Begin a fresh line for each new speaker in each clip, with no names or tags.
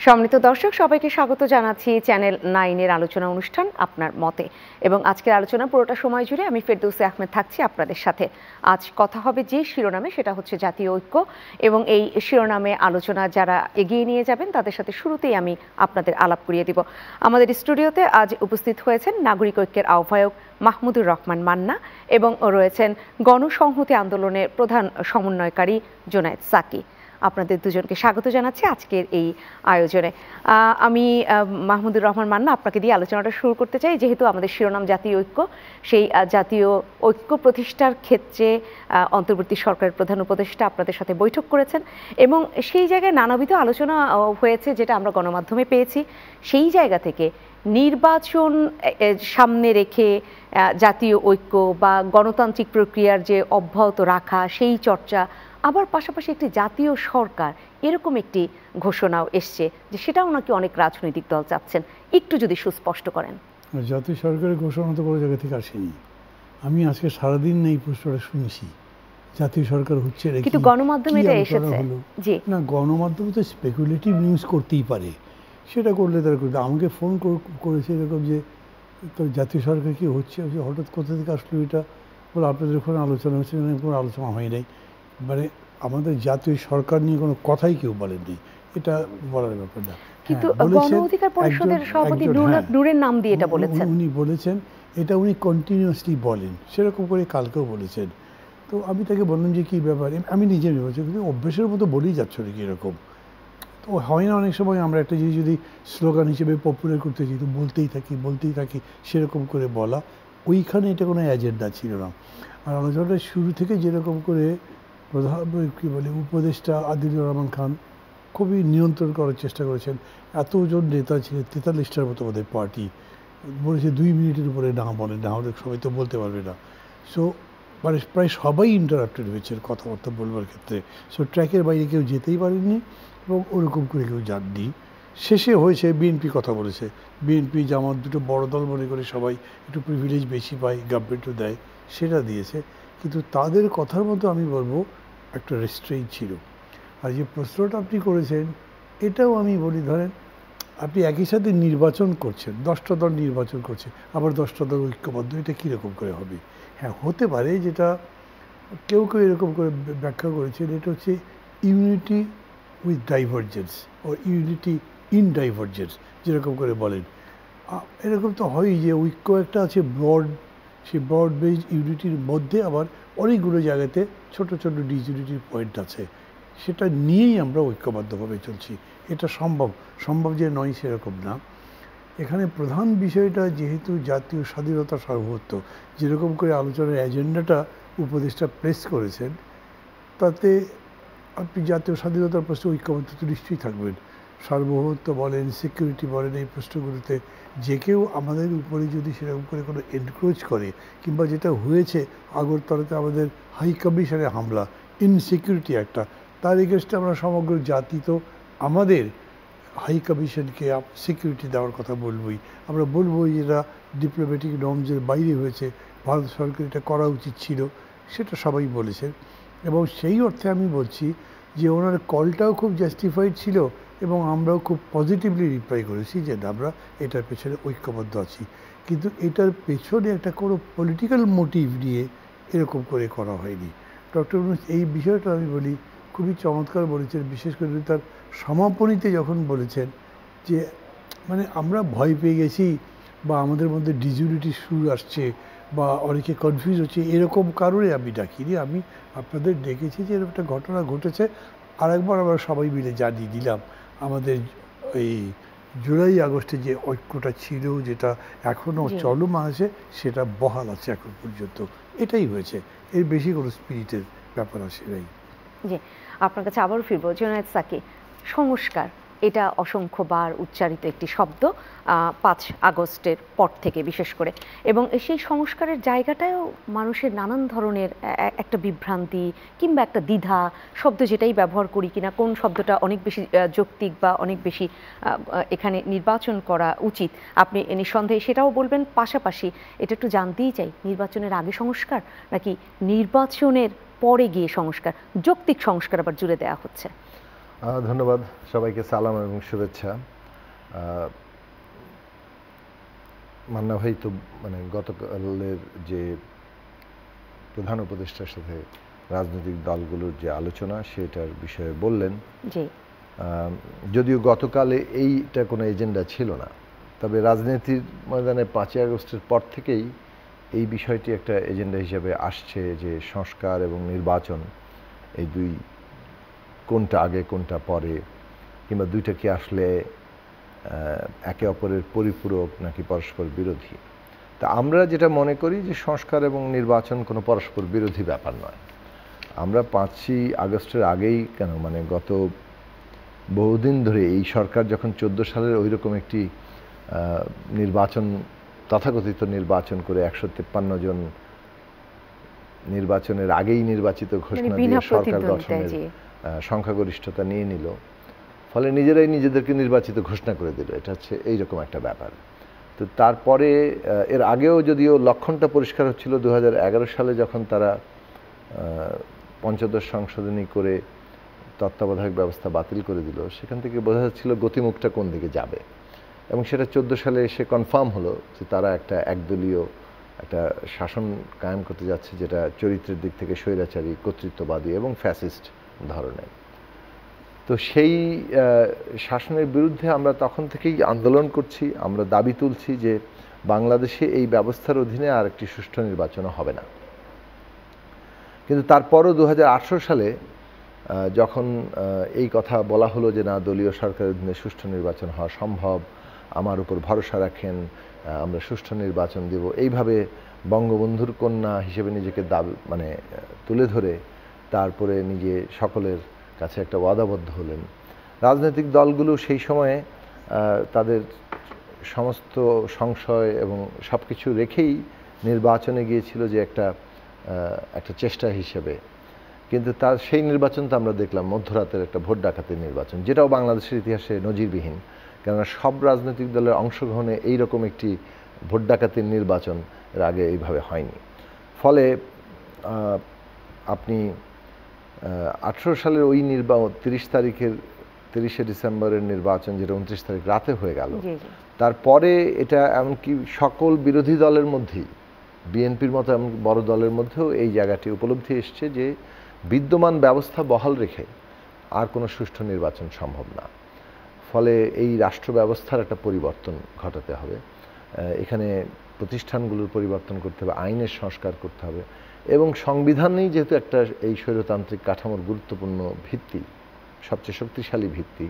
সম্মানিত দর্শক, সবাইকে স্বাগত জানাচ্ছি চ্যানেল 9 এর আলোচনা অনুষ্ঠান আপনার মতে। এবং আজকের আলোচনা পুরোটা সময় জুড়ে আমি ফেরদৌসী আহমেদ থাকছি আপনাদের সাথে। আজ কথা হবে যে শিরোনামে, সেটা হচ্ছে জাতীয় ঐক্য, এবং এই শিরোনামে আলোচনা যারা এগিয়ে নিয়ে যাবেন তাদের সাথে শুরুতেই আমি আপনাদের আলাপ করিয়ে দিব। আমাদের স্টুডিওতে আজ উপস্থিত হয়েছেন নাগরিক ঐক্যের আহ্বায়ক মাহমুদুর রহমান মান্না এবং রয়েছেন গণসংহতি আন্দোলনের প্রধান সমন্বয়কারী জুনায়েদ সাকি। আপনাদের দুজনকে স্বাগত জানাচ্ছি আজকের এই আয়োজনে। আমি মাহমুদুর রহমান মান্না আপনাকে দিয়ে আলোচনাটা শুরু করতে চাই। যেহেতু আমাদের শিরোনাম জাতীয় ঐক্য, সেই জাতীয় ঐক্য প্রতিষ্ঠার ক্ষেত্রে অন্তর্বর্তী সরকারের প্রধান উপদেষ্টা আপনাদের সাথে বৈঠক করেছেন এবং সেই জায়গায় নানাবিধ আলোচনা হয়েছে, যেটা আমরা গণমাধ্যমে পেয়েছি। সেই জায়গা থেকে নির্বাচন সামনে রেখে জাতীয় ঐক্য বা গণতান্ত্রিক প্রক্রিয়ার যে অব্যাহত রাখা, সেই চর্চা, আবার পাশাপাশি একটি জাতীয় সরকার, এরকম একটি ঘোষণাও এসছে যে সেটাও নাকি অনেক রাজনৈতিক দল চাচ্ছেন। একটু যদি সুস্পষ্ট করেন।
জাতীয় সরকারের ঘোষণা তো কোনো জায়গা থেকে আসেনি। আমি আজকে সারাদিন এই প্রশ্নটা শুনছি, জাতীয় সরকার হচ্ছে,
কিন্তু গণমাধ্যমে এটা এসেছে। জি
না, গণমাধ্যম তো স্পেকুলেটিভ নিউজ করতেই পারে, সেটা করলে তারা করতে। আমাকে ফোন করেছে এরকম যে তো জাতীয় সরকার কি হচ্ছে, হঠাৎ কোথা থেকে আসলো এটা, বলে আপনাদের ওখানে আলোচনা হচ্ছে। কোনো আলোচনা হয় নাই, মানে আমাদের জাতীয় সরকার নিয়ে কোনো কথাই কেউ বলেননি, এটা বলার ব্যাপার না।
কিন্তু গণ অধিকার পরিষদের সভাপতি নূরের নাম দিয়ে এটা বলেছেন,
উনি বলেছেন, এটা উনি কন্টিনিউয়াসলি বলেন, সেরকম করে কালকেও বলেছেন। তো আমি তাকে বললাম যে কী ব্যাপার, আমি নিজে ভেবেছি কিন্তু অভ্যেসের মতো বলেই যাচ্ছ নাকি এরকম। তো হয় না, অনেক সময় আমরা একটা জিনিস যদি স্লোগান হিসেবে পপুলার করতে চাই তো বলতেই থাকি সেরকম করে বলা। ওইখানে এটা কোনো এজেন্ডা ছিল না। আর আলোচনাটা শুরু থেকে যেরকম করে প্রধান কী বলে উপদেষ্টা আদিলুর রহমান খান খুবই নিয়ন্ত্রণ করার চেষ্টা করেছেন। এতজন নেতা ছিলেন, 43টার মতো আমাদের পার্টি, বলেছে 2 মিনিটের উপরে না বলেন, না হলে সবাই তো বলতে পারবে না। সো মানে প্রায় সবাই ইন্টারাপ্টেড হয়েছে কথাবার্তা বলবার ক্ষেত্রে। সো ট্র্যাকের বাইরে কেউ যেতেই পারেননি এবং ওরকম করে কেউ যাননি। শেষে হয়েছে বিএনপি কথা বলেছে, বিএনপি জামাত দুটো বড় দল মনে করে সবাই একটু প্রিভিলেজ বেশি পায়, গভর্নমেন্টও দেয়, সেটা দিয়েছে। কিন্তু তাদের কথার মতো আমি বলবো একটা রেস্ট্রেইন ছিল। আর যে প্রশ্নটা আপনি করেছেন, এটাও আমি বলি, ধরেন আপনি একই সাথে নির্বাচন করছেন, 10টা দল নির্বাচন করছে, আবার 10টা দল ঐক্যবদ্ধ, এটা কীরকম করে হবে? হ্যাঁ, হতে পারে, যেটা কেউ এরকম করে ব্যাখ্যা করেছেন, এটা হচ্ছে ইউনিটি উইথ ডাইভার্জেন্স ও ইউনিটি ইন ডাইভার্জেন্স, যেরকম করে বলেন। এরকম তো হয়ই যে ঐক্য একটা আছে ব্রড, সেই ব্রড বেসড ইউনিটির মধ্যে আবার অনেকগুলো জায়গাতে ছোট ছোট ডিসইউনিটির পয়েন্ট আছে, সেটা নিয়েই আমরা ঐক্যবদ্ধভাবে চলছি। এটা সম্ভব যে নয় সেরকম না। এখানে প্রধান বিষয়টা যেহেতু জাতীয় স্বাধীনতা সার্বভৌমত্ব, যেরকম করে আলোচনার এজেন্ডাটা উপদেষ্টা প্লেস করেছেন, তাতে আপনি জাতীয় স্বাধীনতার প্রশ্নে ঐক্যবদ্ধ তো নিশ্চয়ই থাকবেন। সার্বভৌমত্ব বলেন, সিকিউরিটি বলেন, এই প্রশ্নগুলোতে যে কেউ আমাদের উপরে যদি সেরকম করে কোনো এনক্রোচ করে, কিংবা যেটা হয়েছে আগরতলাতে আমাদের হাই কমিশনে হামলা, ইনসিকিউরিটি একটা, তার এগেনস্টে আমরা সমগ্র জাতি তো আমাদের হাই কমিশনকে সিকিউরিটি দেওয়ার কথা বলবই। আমরা বলবোই এরা ডিপ্লোম্যাটিক নর্মসের বাইরে হয়েছে, ভারত সরকার এটা করা উচিত ছিল, সেটা সবাই বলেছেন। এবং সেই অর্থে আমি বলছি যে ওনার কলটাও খুব জাস্টিফাইড ছিল এবং আমরাও খুব পজিটিভলি রিপ্লাই করেছি যে আমরা এটার পেছনে ঐক্যবদ্ধ আছি। কিন্তু এটার পেছনে একটা কোনো পলিটিক্যাল মোটিভ নিয়ে এরকম করে করা হয়নি। ডক্টর ইউনূস এই বিষয়টা আমি বলি খুবই চমৎকার বলেছেন, বিশেষ করে তার সমাপনীতে যখন বলেছেন যে মানে আমরা ভয় পেয়ে গেছি বা আমাদের মধ্যে ডিসইউনিটির সুর আসছে বা অনেকে কনফিউজ হচ্ছে, এরকম কারণে আমি ডাকিনি। আমি আপনাদের ডেকেছি যে এরকম একটা ঘটনা ঘটেছে, আরেকবার আমরা সবাই মিলে জানিয়ে দিলাম আমাদের এই জুলাই আগস্টে যে ঐক্যটা ছিল, যেটা এখনও চলমান আছে, সেটা বহাল আছে এখন পর্যন্ত। এটাই হয়েছে, এর বেশি কোনো স্পিরিটের ব্যাপার আসে নাই।
জি, আপনার কাছে আবারও ফিরবো। জুনায়েদ সাকি, সংস্কার, এটা অসংখ্যবার উচ্চারিত একটি শব্দ 5 আগস্টের পর থেকে বিশেষ করে, এবং সেই সংস্কারের জায়গাটাও মানুষের নানান ধরনের একটা বিভ্রান্তি কিংবা একটা দ্বিধা, শব্দ যেটাই ব্যবহার করি কিনা, কোন শব্দটা অনেক বেশি যৌক্তিক বা অনেক বেশি এখানে নির্বাচন করা উচিত, আপনি নিঃসন্দেহে সেটাও বলবেন। পাশাপাশি এটা একটু জানতেই চাই, নির্বাচনের আগে সংস্কার নাকি নির্বাচনের পরে গিয়ে সংস্কার, যৌক্তিক সংস্কার আবার জুড়ে দেওয়া হচ্ছে?
ধন্যবাদ সবাইকে, সালাম এবং শুভেচ্ছা। মান্না ভাই তো মানে গতকালের যে প্রধান উপদেষ্টার সাথে রাজনৈতিক দলগুলোর যে আলোচনা সেটার বিষয়ে বললেন। যদিও গতকালে এইটা কোনো এজেন্ডা ছিল না, তবে রাজনীতির ময়দানে 5ই আগস্টের পর থেকেই এই বিষয়টি একটা এজেন্ডা হিসেবে আসছে যে সংস্কার এবং নির্বাচন এই দুই কোনটা আগে কোনটা পরে, কিংবা দুইটা কি আসলে একে অপরের পরিপূরক নাকি পরস্পর বিরোধী। তা আমরা যেটা মনে করি যে সংস্কার এবং নির্বাচন কোনো পরস্পর বিরোধী ব্যাপার নয়। আমরা 5ই আগস্টের আগেই কেন মানে গত বহুদিন ধরে এই সরকার যখন 14 সালের ওই রকম একটি নির্বাচন তথাকথিত নির্বাচন করে 153 জন নির্বাচনের আগেই নির্বাচিত ঘোষণা দিয়ে সরকার গঠনের সংখ্যাগরিষ্ঠতা নিয়ে নিল, ফলে নিজেরাই নিজেদেরকে নির্বাচিত ঘোষণা করে দিল। এটা হচ্ছে এইরকম একটা ব্যাপার। তো তারপরে এর আগেও যদিও লক্ষণটা পরিষ্কার হচ্ছিল 2011 সালে যখন তারা পঞ্চদশ সংশোধনী করে তত্ত্বাবধায়ক ব্যবস্থা বাতিল করে দিল, সেখান থেকে বোঝা যাচ্ছিল গতিমুখটা কোন দিকে যাবে। এবং সেটা 14 সালে এসে কনফার্ম হলো যে তারা একটা একদলীয় একটা শাসন কায়েম করতে যাচ্ছে, যেটা চরিত্রের দিক থেকে স্বৈরাচারী, কর্তৃত্ববাদী এবং ফ্যাসিস্ট ধরনের। তো সেই শাসনের বিরুদ্ধে আমরা তখন থেকেই আন্দোলন করছি, আমরা দাবি তুলছি যে বাংলাদেশে এই ব্যবস্থার অধীনে আর একটি সুষ্ঠু নির্বাচন হবে না। কিন্তু তারপরও 2018 সালে যখন এই কথা বলা হলো যে না, দলীয় সরকারের অধীনে সুষ্ঠু নির্বাচন হওয়া সম্ভব, আমার উপর ভরসা রাখেন, আমরা সুষ্ঠু নির্বাচন দেব, এইভাবে বঙ্গবন্ধুর কন্যা হিসেবে নিজেকে মানে তুলে ধরে তারপরে নিজে সকলের কাছে একটা ওয়াদাবদ্ধ হলেন। রাজনৈতিক দলগুলো সেই সময়ে তাদের সমস্ত সংশয় এবং সব কিছু রেখেই নির্বাচনে গিয়েছিল যে একটা চেষ্টা হিসেবে। কিন্তু তার সেই নির্বাচন তো আমরা দেখলাম মধ্যরাতের একটা ভোট ডাকাতির নির্বাচন, যেটাও বাংলাদেশের ইতিহাসে নজিরবিহীন। কেননা সব রাজনৈতিক দলের অংশগ্রহণে এইরকম একটি ভোট ডাকাতির নির্বাচন এর আগে এইভাবে হয়নি। ফলে আপনি 18 সালের ওই 30শে ডিসেম্বরের নির্বাচন, যেটা 29 তারিখ রাতে হয়ে গেল, তারপরে এটা এমনকি সকল বিরোধী দলের মধ্যেই, বিএনপির মতো এমন বড় দলের মধ্যেও এই জায়গাটি উপলব্ধি এসছে যে বিদ্যমান ব্যবস্থা বহাল রেখে আর কোনো সুষ্ঠু নির্বাচন সম্ভব না। ফলে এই রাষ্ট্র ব্যবস্থার একটা পরিবর্তন ঘটাতে হবে, এখানে প্রতিষ্ঠানগুলোর পরিবর্তন করতে হবে, আইনের সংস্কার করতে হবে, এবং সংবিধানেই যেহেতু একটা এই স্বৈরতান্ত্রিক কাঠামোর গুরুত্বপূর্ণ ভিত্তি, সবচেয়ে শক্তিশালী ভিত্তি,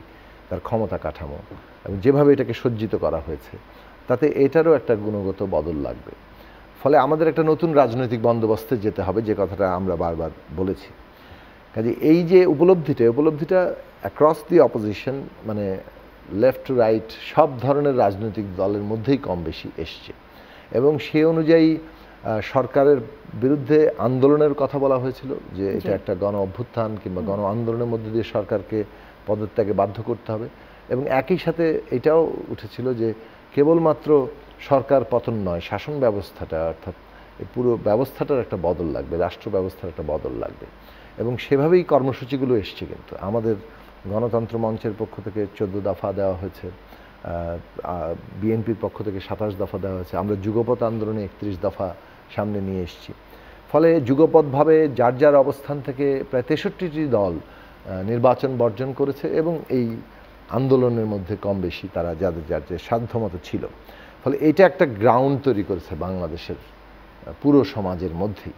তার ক্ষমতা কাঠামো এবং যেভাবে এটাকে সজ্জিত করা হয়েছে, তাতে এটারও একটা গুণগত বদল লাগবে। ফলে আমাদের একটা নতুন রাজনৈতিক বন্দোবস্তে যেতে হবে, যে কথাটা আমরা বারবার বলেছি। কাজে এই যে উপলব্ধিটা অ্যাক্রস দি অপোজিশন, মানে লেফট টু রাইট সব ধরনের রাজনৈতিক দলের মধ্যেই কম বেশি এসছে, এবং সে অনুযায়ী সরকারের বিরুদ্ধে আন্দোলনের কথা বলা হয়েছিল যে এটা একটা গণ অভ্যুত্থান কিংবা গণ আন্দোলনের মধ্যে দিয়ে সরকারকে পদত্যাগে বাধ্য করতে হবে। এবং একই সাথে এটাও উঠেছিল যে কেবলমাত্র সরকার পতন নয়, শাসন ব্যবস্থাটা, অর্থাৎ পুরো ব্যবস্থাটার একটা বদল লাগবে, রাষ্ট্র ব্যবস্থার একটা বদল লাগবে। এবং সেভাবেই কর্মসূচিগুলো এসছে। কিন্তু আমাদের গণতন্ত্র মঞ্চের পক্ষ থেকে 14 দফা দেওয়া হয়েছে, বিএনপির পক্ষ থেকে 27 দফা দেওয়া হয়েছে, আমরা যুগপৎ আন্দোলনে 31 দফা সামনে নিয়ে এসেছি। ফলে যুগপৎভাবে যার যার অবস্থান থেকে প্রায় 63টি দল নির্বাচন বর্জন করেছে, এবং এই আন্দোলনের মধ্যে কম বেশি তারা যাদের যার যে সাধ্যমতো ছিল। ফলে এটা একটা গ্রাউন্ড তৈরি করেছে বাংলাদেশের পুরো সমাজের মধ্যেই,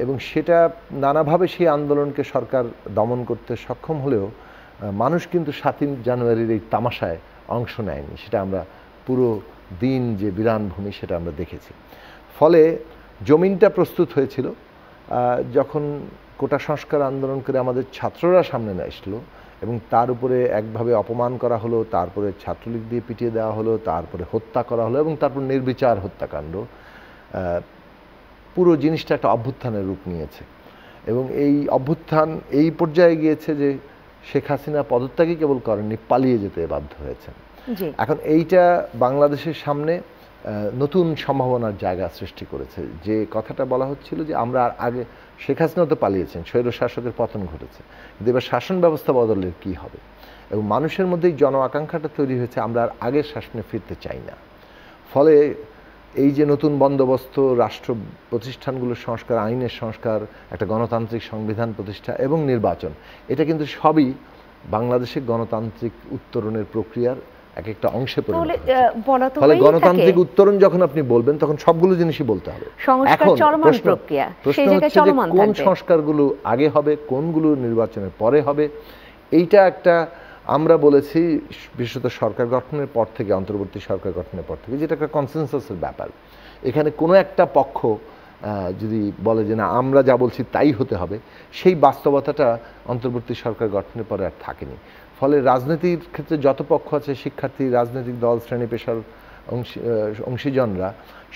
এবং সেটা নানাভাবে সেই আন্দোলনকে সরকার দমন করতে সক্ষম হলেও মানুষ কিন্তু 7ই জানুয়ারির এই তামাশায় অংশ নেয়নি। সেটা আমরা পুরো দিন যে বিরান ভূমি সেটা আমরা দেখেছি। ফলে জমিনটা প্রস্তুত হয়েছিল যখন কোটা সংস্কার আন্দোলন করে আমাদের ছাত্ররা সামনে না আসলো, এবং তার উপরে একভাবে অপমান করা হলো, তারপরে ছাত্রলীগ দিয়ে পিটিয়ে দেওয়া হলো, তারপরে হত্যা করা হলো, এবং তারপর নির্বিচার হত্যাকাণ্ড। পুরো জিনিসটা একটা অভ্যুত্থানের রূপ নিয়েছে, এবং এই অভ্যুত্থান এই পর্যায়ে গিয়েছে যে শেখ হাসিনা পদত্যাগই কেবল করেননি, পালিয়ে যেতে বাধ্য হয়েছেন। এখন এইটা বাংলাদেশের সামনে নতুন সম্ভাবনার জায়গা সৃষ্টি করেছে। যে কথাটা বলা হচ্ছিল যে আমরা আগে, শেখ হাসিনা তো পালিয়েছেন, স্বৈর শাসকের পতন ঘটেছে, কিন্তু এবার শাসন ব্যবস্থা বদলের কি হবে, এবং মানুষের মধ্যেই জন আকাঙ্ক্ষাটা তৈরি হয়েছে আমরা আর আগের শাসনে ফিরতে চাই না। ফলে এই যে নতুন বন্দোবস্ত, রাষ্ট্র প্রতিষ্ঠানগুলোর সংস্কার, আইনের সংস্কার, একটা গণতান্ত্রিক সংবিধান প্রতিষ্ঠা এবং নির্বাচন, এটা কিন্তু সবই বাংলাদেশের গণতান্ত্রিক উত্তরণের প্রক্রিয়ার এক একটা অংশে পরিণত হয়েছে। ফলে গণতান্ত্রিক উত্তরণ যখন আপনি বলবেন তখন সবগুলো জিনিসই বলতে হবে।
এখন প্রশ্ন হচ্ছে যে
কোন সংস্কারগুলো আগে হবে, কোনগুলো নির্বাচনের পরে হবে। এইটা একটা আমরা বলেছি বিশেষত সরকার গঠনের পর থেকে, অন্তর্বর্তী সরকার গঠনের পর থেকে, যেটা একটা কনসেনসাসের ব্যাপার। এখানে কোনো একটা পক্ষ যদি বলে যে না আমরা যা বলছি তাই হতে হবে, সেই বাস্তবতাটা অন্তর্বর্তী সরকার গঠনের পরে আর থাকেনি। ফলে রাজনীতির ক্ষেত্রে যত পক্ষ আছে, শিক্ষার্থী, রাজনৈতিক দল, শ্রেণী পেশার অংশীজনরা,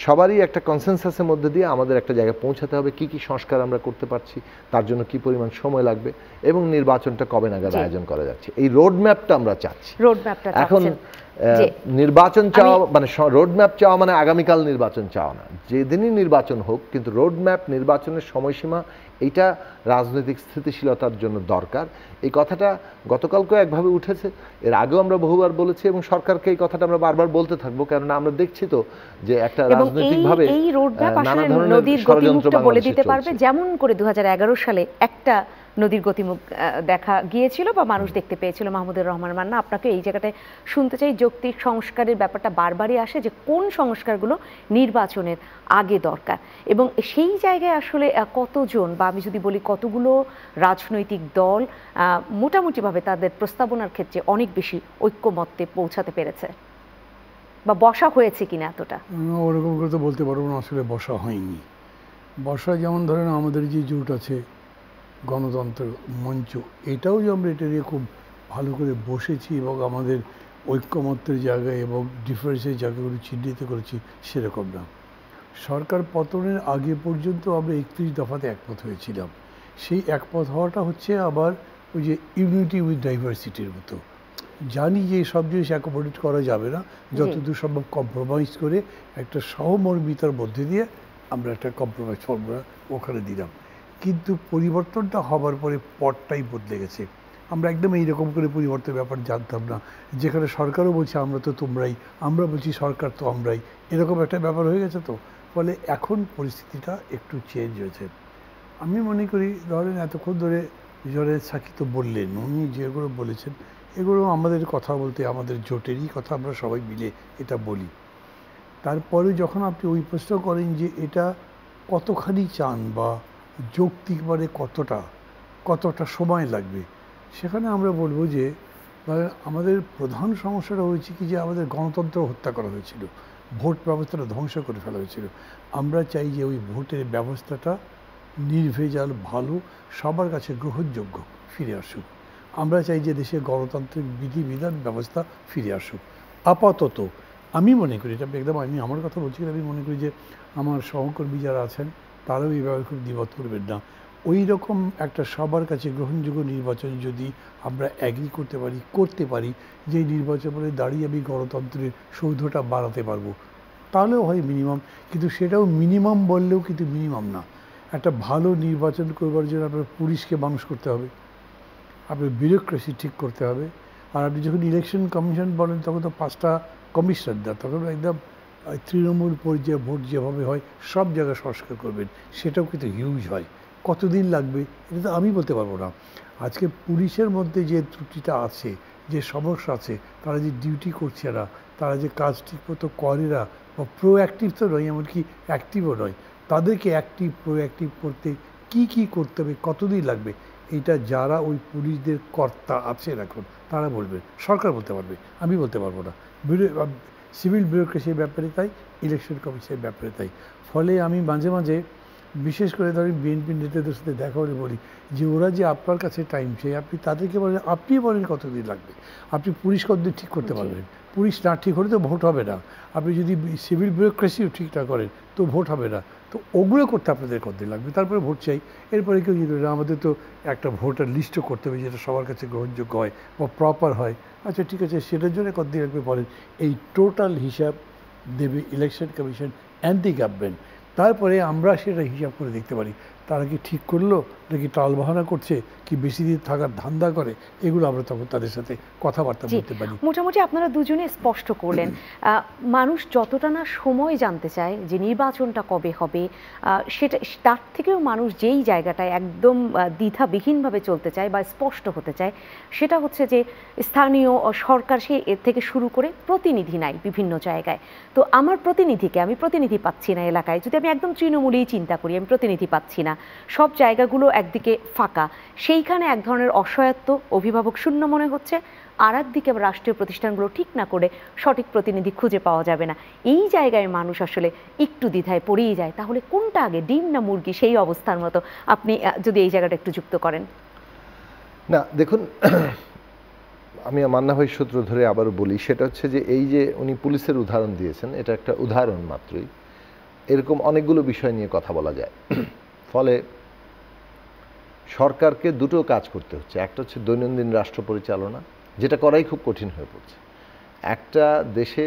সবারই একটা কনসেনসাসের মধ্যে দিয়ে আমাদের একটা জায়গায় পৌঁছাতে হবে, কি কি সংস্কার আমরা করতে পারছি, তার জন্য কি পরিমাণ সময় লাগবে, এবং নির্বাচনটা কবে নাগাদ আয়োজন করা যাচ্ছে, এই রোডম্যাপটা আমরা চাচ্ছি। এখন নির্বাচন চাওয়া মানে রোডম্যাপ চাওয়া মানে আগামীকাল নির্বাচন চাওয়া না, যেদিনই নির্বাচন হোক, কিন্তু রোডম্যাপ, নির্বাচনের সময়সীমা, এইটা রাজনৈতিক স্থিতিশীলতার জন্য দরকার। এই কথাটা গতকালকেও একভাবে উঠেছে, এর আগেও আমরা বহুবার বলেছি, এবং সরকারকে এই কথাটা আমরা বারবার বলতে থাকবো, কেননা আমরা দেখছি তো যে একটা রাজনৈতিকভাবে
এই রোডম্যাপ আসলে নদীর গতিমুখটা বলে দিতে পারবে। যেমন করে 2011 সালে একটা নদীর গতিমুখ দেখা গিয়েছিল বা মানুষ দেখতে পেয়েছিল। মাহমুদুর রহমান মান্না, আপনাকে এই জায়গাটায় শুনতে চাই, যৌক্তিক সংস্কারের ব্যাপারটা বারবারই আসে, যে কোন সংস্কারগুলো নির্বাচনের আগে দরকার, এবং সেই জায়গায় আসলে কতজন, বা আমি যদি বলি কতগুলো রাজনৈতিক দল মোটামুটিভাবে তাদের প্রস্তাবনার ক্ষেত্রে অনেক বেশি ঐক্যমত্যে পৌঁছাতে পেরেছে, বা বসা হয়েছে কিনা এতটা?
ওরকম করে তো বলতে পারবো না, আসলে বসা হয়নি। বসা যেমন ধরেন আমাদের যে জোট আছে গণতন্ত্র মঞ্চ, এটাও যে আমরা এটা নিয়ে খুব ভালো করে বসেছি এবং আমাদের ঐক্যমত্যের জায়গায় এবং ডিফারেন্সের জায়গাগুলো চিহ্নিত করেছি, সেরকম না। সরকার পতনের আগে পর্যন্ত আমরা 31 দফাতে একমত হয়েছিলাম। সেই একমত হওয়াটা হচ্ছে আবার ওই যে ইউনিটি উইথ ডাইভার্সিটির মতো, জানি যে সব জিনিস অ্যাকোমোডেট করা যাবে না, যতদূর সম্ভব কম্প্রোমাইজ করে একটা সহমর্মিতার মধ্যে দিয়ে আমরা একটা কম্প্রোমাইজ ফর্মুলা ওখানে দিলাম। কিন্তু পরিবর্তনটা হবার পরে পটটাই বদলে গেছে। আমরা একদম এইরকম করে পরিবর্তনের ব্যাপার জানতাম না, যেখানে সরকারও বলছে আমরা তো তোমরাই, আমরা বলছি সরকার তো আমরাই, এরকম একটা ব্যাপার হয়ে গেছে। তো ফলে এখন পরিস্থিতিটা একটু চেঞ্জ হয়েছে। আমি মনে করি ধরেন এতক্ষণ ধরে জনের সাক্ষী তো বললেন, উনি যেগুলো বলেছেন এগুলো আমাদের কথা বলতে আমাদের জোটেরই কথা, আমরা সবাই মিলে এটা বলি। তারপরে যখন আপনি ওই প্রশ্ন করেন যে এটা কতখানি চান বা যৌক্তিক মানে কতটা সময় লাগবে, সেখানে আমরা বলবো যে আমাদের প্রধান সমস্যাটা হয়েছে কি, যে আমাদের গণতন্ত্র হত্যা করা হয়েছিল, ভোট ব্যবস্থাটা ধ্বংস করে ফেলা হয়েছিল। আমরা চাই যে ওই ভোটের ব্যবস্থাটা নির্ভেজাল, ভালো, সবার কাছে গ্রহণযোগ্য ফিরে আসুক। আমরা চাই যে দেশে গণতান্ত্রিক বিধিবিধান ব্যবস্থা ফিরে আসুক। আপাতত আমি মনে করি, এটা একদম আমি আমার কথা বলছি, আমি মনে করি যে আমার সহকর্মী যারা আছেন তারাও এই ব্যাপারে খুব দ্বিমত করবেন না। ওই রকম একটা সবার কাছে গ্রহণযোগ্য নির্বাচন যদি আমরা অ্যাগ্রি করতে পারি যে নির্বাচনে দাঁড়িয়ে আমি গণতন্ত্রের সৌধটা বাড়াতে পারবো, তাহলেও হয় মিনিমাম। কিন্তু সেটাও মিনিমাম বললেও কিন্তু মিনিমাম না। একটা ভালো নির্বাচন করবার জন্য আপনার পুলিশকে মানুষ করতে হবে, আপনার বিউরোক্রেসি ঠিক করতে হবে। আর আপনি যখন ইলেকশন কমিশন বলেন তখন তো 5টা কমিশনার দেন, তখন একদম তৃণমূল পর্যায়ে ভোট যেভাবে হয় সব জায়গায় সংস্কার করবেন, সেটাও কিন্তু হিউজ হয়। কতদিন লাগবে এটা তো আমি বলতে পারবো না। আজকে পুলিশের মধ্যে যে ত্রুটিটা আছে, যে সমস্যা আছে, তারা যে ডিউটি করছে না, তারা যে কাজ ঠিকমতো করে না, বা প্রোঅ্যাক্টিভ তো নয়, এমনকি অ্যাক্টিভও নয়, তাদেরকে অ্যাক্টিভ প্রোঅ্যাক্টিভ করতে কি করতে হবে, কতদিন লাগবে, এইটা যারা ওই পুলিশদের কর্তা আছেন এখন তারা বলবেন, সরকার বলতে পারবে, আমি বলতে পারবো না। সিভিল ব্যুরোক্রেসির ব্যাপারে তাই, ইলেকশন কমিশনের ব্যাপারে তাই। ফলে আমি মাঝে মাঝে বিশেষ করে ধরেন বিএনপির নেতাদের সাথে দেখা হলে বলি যে ওরা যে আপনার কাছে টাইম চাই, আপনি তাদেরকে বলেন, আপনি বলেন কতদিন লাগবে, আপনি পুলিশ কতদিন ঠিক করতে পারবেন, পুলিশ না ঠিক হলে তো ভোট হবে না, আপনি যদি সিভিল ব্যুরোক্রেসিও ঠিক না করেন তো ভোট হবে না। তো ওগুলো করতে আপনাদের কতদিন লাগবে, তারপরে ভোট চাই। এরপরে কেউ যদি আমাদের তো একটা ভোটার লিস্টও করতে হবে যেটা সবার কাছে গ্রহণযোগ্য হয় বা প্রপার হয়, আচ্ছা ঠিক আছে সেটার জন্য কতদিন লাগবে বলেন। এই টোটাল হিসাব দেবে election commission and the government. তারপরে আমরা সেটা হিসাব করে দেখতে পারি তারা কি ঠিক করলো নাকি টালবাহানা করছে কি বেশি দিন থাকার ধান্দা করে, এগুলো আমরা তখন তাদের সাথে কথাবার্তা বলতে পারি।
মোটামুটি আপনারা দুজনে স্পষ্ট করলেন মানুষ যতটা না সময় জানতে চায় যে নির্বাচনটা কবে হবে, সেটা তার থেকেও মানুষ যেই জায়গাটায় একদম দ্বিধাবিহীনভাবে চলতে চায় বা স্পষ্ট হতে চায় সেটা হচ্ছে যে স্থানীয় সরকার সে এর থেকে শুরু করে প্রতিনিধি নাই বিভিন্ন জায়গায়। তো আমার প্রতিনিধিকে আমি প্রতিনিধি পাচ্ছি না এলাকায়, যদি আমি একদম তৃণমূলেই চিন্তা করি আমি প্রতিনিধি পাচ্ছি না, সব জায়গাগুলো একদিকে ফাঁকা, সেইখানে এক ধরনের অসহায়ত্ব অভিভাবক শূন্য মনে হচ্ছে, আর একদিকে রাষ্ট্রীয় প্রতিষ্ঠানগুলো ঠিক না করে সঠিক প্রতিনিধি খুঁজে পাওয়া যাবে না, এই জায়গায় মানুষ আসলে একটু দ্বিধায় পড়েই যায়। তাহলে কোনটা আগে, ডিম না মুরগি, সেই অবস্থার মতো আপনি যদি এই জায়গাটা একটু যুক্ত করেন।
না দেখুন, আমি মান্না ভাই সূত্র ধরে আবারও বলি, সেটা হচ্ছে যে এই যে উনি পুলিশের উদাহরণ দিয়েছেন এটা একটা উদাহরণ মাত্রই, এরকম অনেকগুলো বিষয় নিয়ে কথা বলা যায়। ফলে সরকারকে দুটো কাজ করতে হচ্ছে, একটা হচ্ছে দৈনন্দিন রাষ্ট্র পরিচালনা, যেটা করাই খুব কঠিন হয়ে পড়ছে। একটা দেশে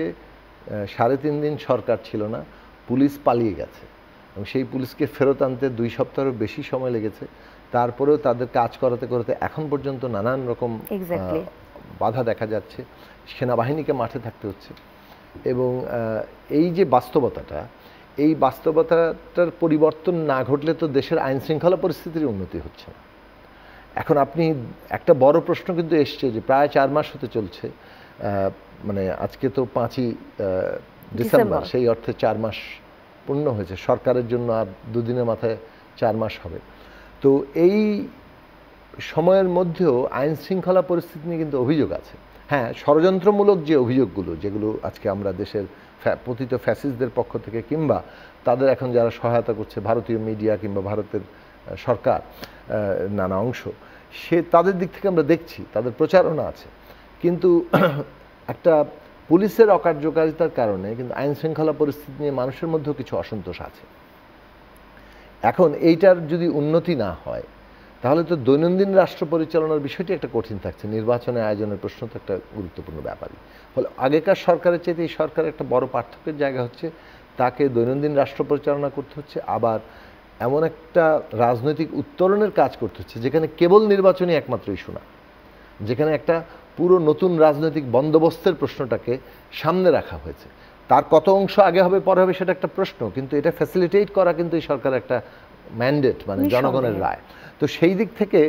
3.5 দিন সরকার ছিল না, পুলিশ পালিয়ে গেছে এবং সেই পুলিশকে ফেরত আনতে 2 সপ্তাহেরও বেশি সময় লেগেছে। তারপরেও তাদের কাজ করাতে করাতে এখন পর্যন্ত নানান রকম বাধা দেখা যাচ্ছে, সেনাবাহিনীকে মাঠে থাকতে হচ্ছে। এবং এই যে বাস্তবতাটা, এই বাস্তবতাটার পরিবর্তন না ঘটলে তো দেশের আইন শৃঙ্খলা পরিস্থিতির উন্নতি হচ্ছে না। এখন আপনি একটা বড় প্রশ্ন কিন্তু এসছে যে প্রায় 4 মাস হতে চলছে, মানে আজকে তো 5ই ডিসেম্বর, সেই অর্থে 4 মাস পূর্ণ হয়েছে সরকারের জন্য, আর 2 দিনের মাথায় 4 মাস হবে। তো এই সময়ের মধ্যেও আইন শৃঙ্খলা পরিস্থিতি নিয়ে কিন্তু অভিযোগ আছে। হ্যাঁ, ষড়যন্ত্রমূলক যে অভিযোগগুলো, যেগুলো আজকে আমরা দেশের পতিত ফ্যাসিস্টদের পক্ষ থেকে কিংবা তাদের এখন যারা সহায়তা করছে ভারতীয় মিডিয়া কিংবা ভারতের সরকার নানা অংশ, তাদের দিক থেকে আমরা দেখছি তাদের প্রচারণা আছে, কিন্তু একটা পুলিশের অকার্যকারিতার কারণে কিন্তু আইন শৃঙ্খলা পরিস্থিতি নিয়ে মানুষের মধ্যেও কিছু অসন্তোষ আছে। এখন এইটার যদি উন্নতি না হয় তাহলে তো দৈনন্দিন রাষ্ট্র পরিচালনার বিষয়টি একটা কঠিন থাকছে, নির্বাচনের আয়োজনের প্রশ্ন তো একটা গুরুত্বপূর্ণ ব্যাপারই। ফলে আগেকার সরকারের চাইতে এই সরকারের একটা বড় পার্থক্যের জায়গা হচ্ছে তাকে দৈনন্দিন রাষ্ট্র পরিচালনা করতে হচ্ছে, আবার এমন একটা রাজনৈতিক উত্তরণের কাজ করতে হচ্ছে যেখানে কেবল নির্বাচনই একমাত্র ইস্যু না, যেখানে একটা পুরো নতুন রাজনৈতিক বন্দোবস্তের প্রশ্নটাকে সামনে রাখা হয়েছে। তার কত অংশ আগে হবে পরে হবে সেটা একটা প্রশ্ন, কিন্তু এটা ফ্যাসিলিটেট করা কিন্তু এই সরকারের একটা ম্যান্ডেট, মানে জনগণের রায়। তো সেই দিক থেকে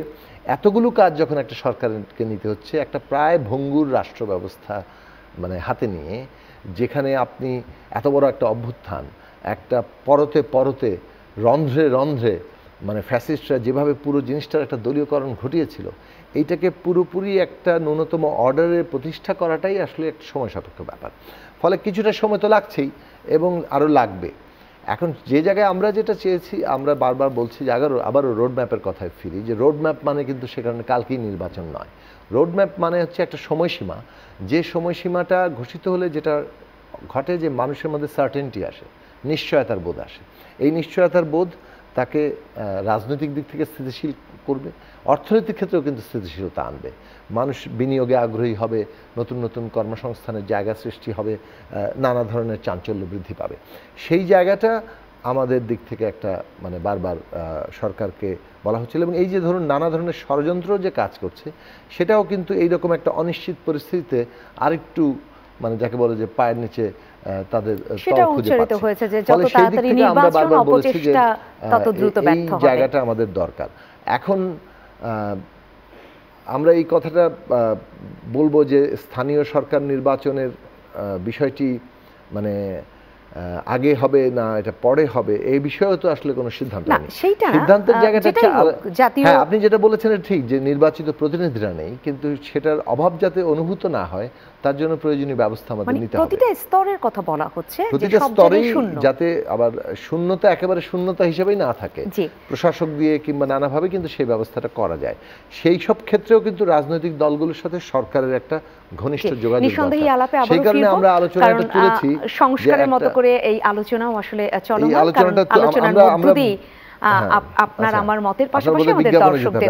এতগুলো কাজ যখন একটা সরকারকে নিতে হচ্ছে, একটা প্রায় ভঙ্গুর রাষ্ট্র ব্যবস্থা মানে হাতে নিয়ে, যেখানে আপনি এত বড় একটা অভ্যুত্থান, একটা পরতে পরতে রন্ধ্রে রন্ধ্রে মানে ফ্যাসিস্টরা যেভাবে পুরো জিনিসটার একটা দলীয়করণ ঘটিয়েছিল, এইটাকে পুরোপুরি একটা ন্যূনতম অর্ডারে প্রতিষ্ঠা করাটাই আসলে একটা সময় সাপেক্ষ ব্যাপার। ফলে কিছুটা সময় তো লাগছেই এবং আরও লাগবে। এখন যে জায়গায় আমরা যেটা চেয়েছি, আমরা বারবার বলছি যে আবারও রোড ম্যাপের কথায় ফিরি, যে রোড ম্যাপ মানে কিন্তু সে কারণে কালকেই নির্বাচন নয়। রোড ম্যাপ মানে হচ্ছে একটা সময়সীমা, যে সময়সীমাটা ঘোষিত হলে যেটা ঘটে যে মানুষের মধ্যে সার্টেনটি আসে, নিশ্চয়তার বোধ আসে। এই নিশ্চয়তার বোধ তাকে রাজনৈতিক দিক থেকে স্থিতিশীল করবে, অর্থনৈতিক ক্ষেত্রেও কিন্তু স্থিতিশীলতা আনবে, মানুষ বিনিয়োগে আগ্রহী হবে, নতুন নতুন কর্মসংস্থানের জায়গা সৃষ্টি হবে, নানা ধরনের চাঞ্চল্য বৃদ্ধি পাবে। সেই জায়গাটা আমাদের দিক থেকে একটা মানে বারবার সরকারকে বলা হচ্ছিল। এবং এই যে ধরুন নানা ধরনের ষড়যন্ত্র যে কাজ করছে, সেটাও কিন্তু এইরকম একটা অনিশ্চিত পরিস্থিতিতে আরেকটু মানে যাকে বলে যে পায়ের নিচে তাদের জায়গাটা আমাদের দরকার। এখন আমরা এই কথাটা বলবো যে স্থানীয় সরকার নির্বাচনের বিষয়টি মানে আগে হবে না এটা পরে হবে, এই বিষয়েও তো আসলে কোনো সিদ্ধান্ত নেই। সিদ্ধান্তের জায়গাটা হ্যাঁ, আপনি যেটা বলেছেন ঠিক, যে নির্বাচিত প্রতিনিধিরা নেই, কিন্তু সেটার অভাব যাতে অনুভূত না হয় তার জন্য প্রয়োজনীয় ব্যবস্থা আমাদের নিতে হবে।
প্রতিটা স্তরের কথা বলা হচ্ছে,
প্রতিটা স্তরেই যাতে আবার শূন্যতা একেবারে শূন্যতা হিসেবেই না থাকে, প্রশাসক দিয়ে কিংবা নানাভাবে কিন্তু সেই ব্যবস্থাটা করা যায়। সেই সব ক্ষেত্রেও কিন্তু রাজনৈতিক দলগুলোর সাথে সরকারের একটা ঘনিষ্ঠ যোগাযোগ দরকার। সেই কারণে আমরা আলোচনাটা তুলেছি
সংস্কারের মতো করে এই আলোচনাও আসলে চলমান, আলোচনার মধ্য দিয়ে আপনার আমার মতের পাশাপাশি আমাদের দর্শকদের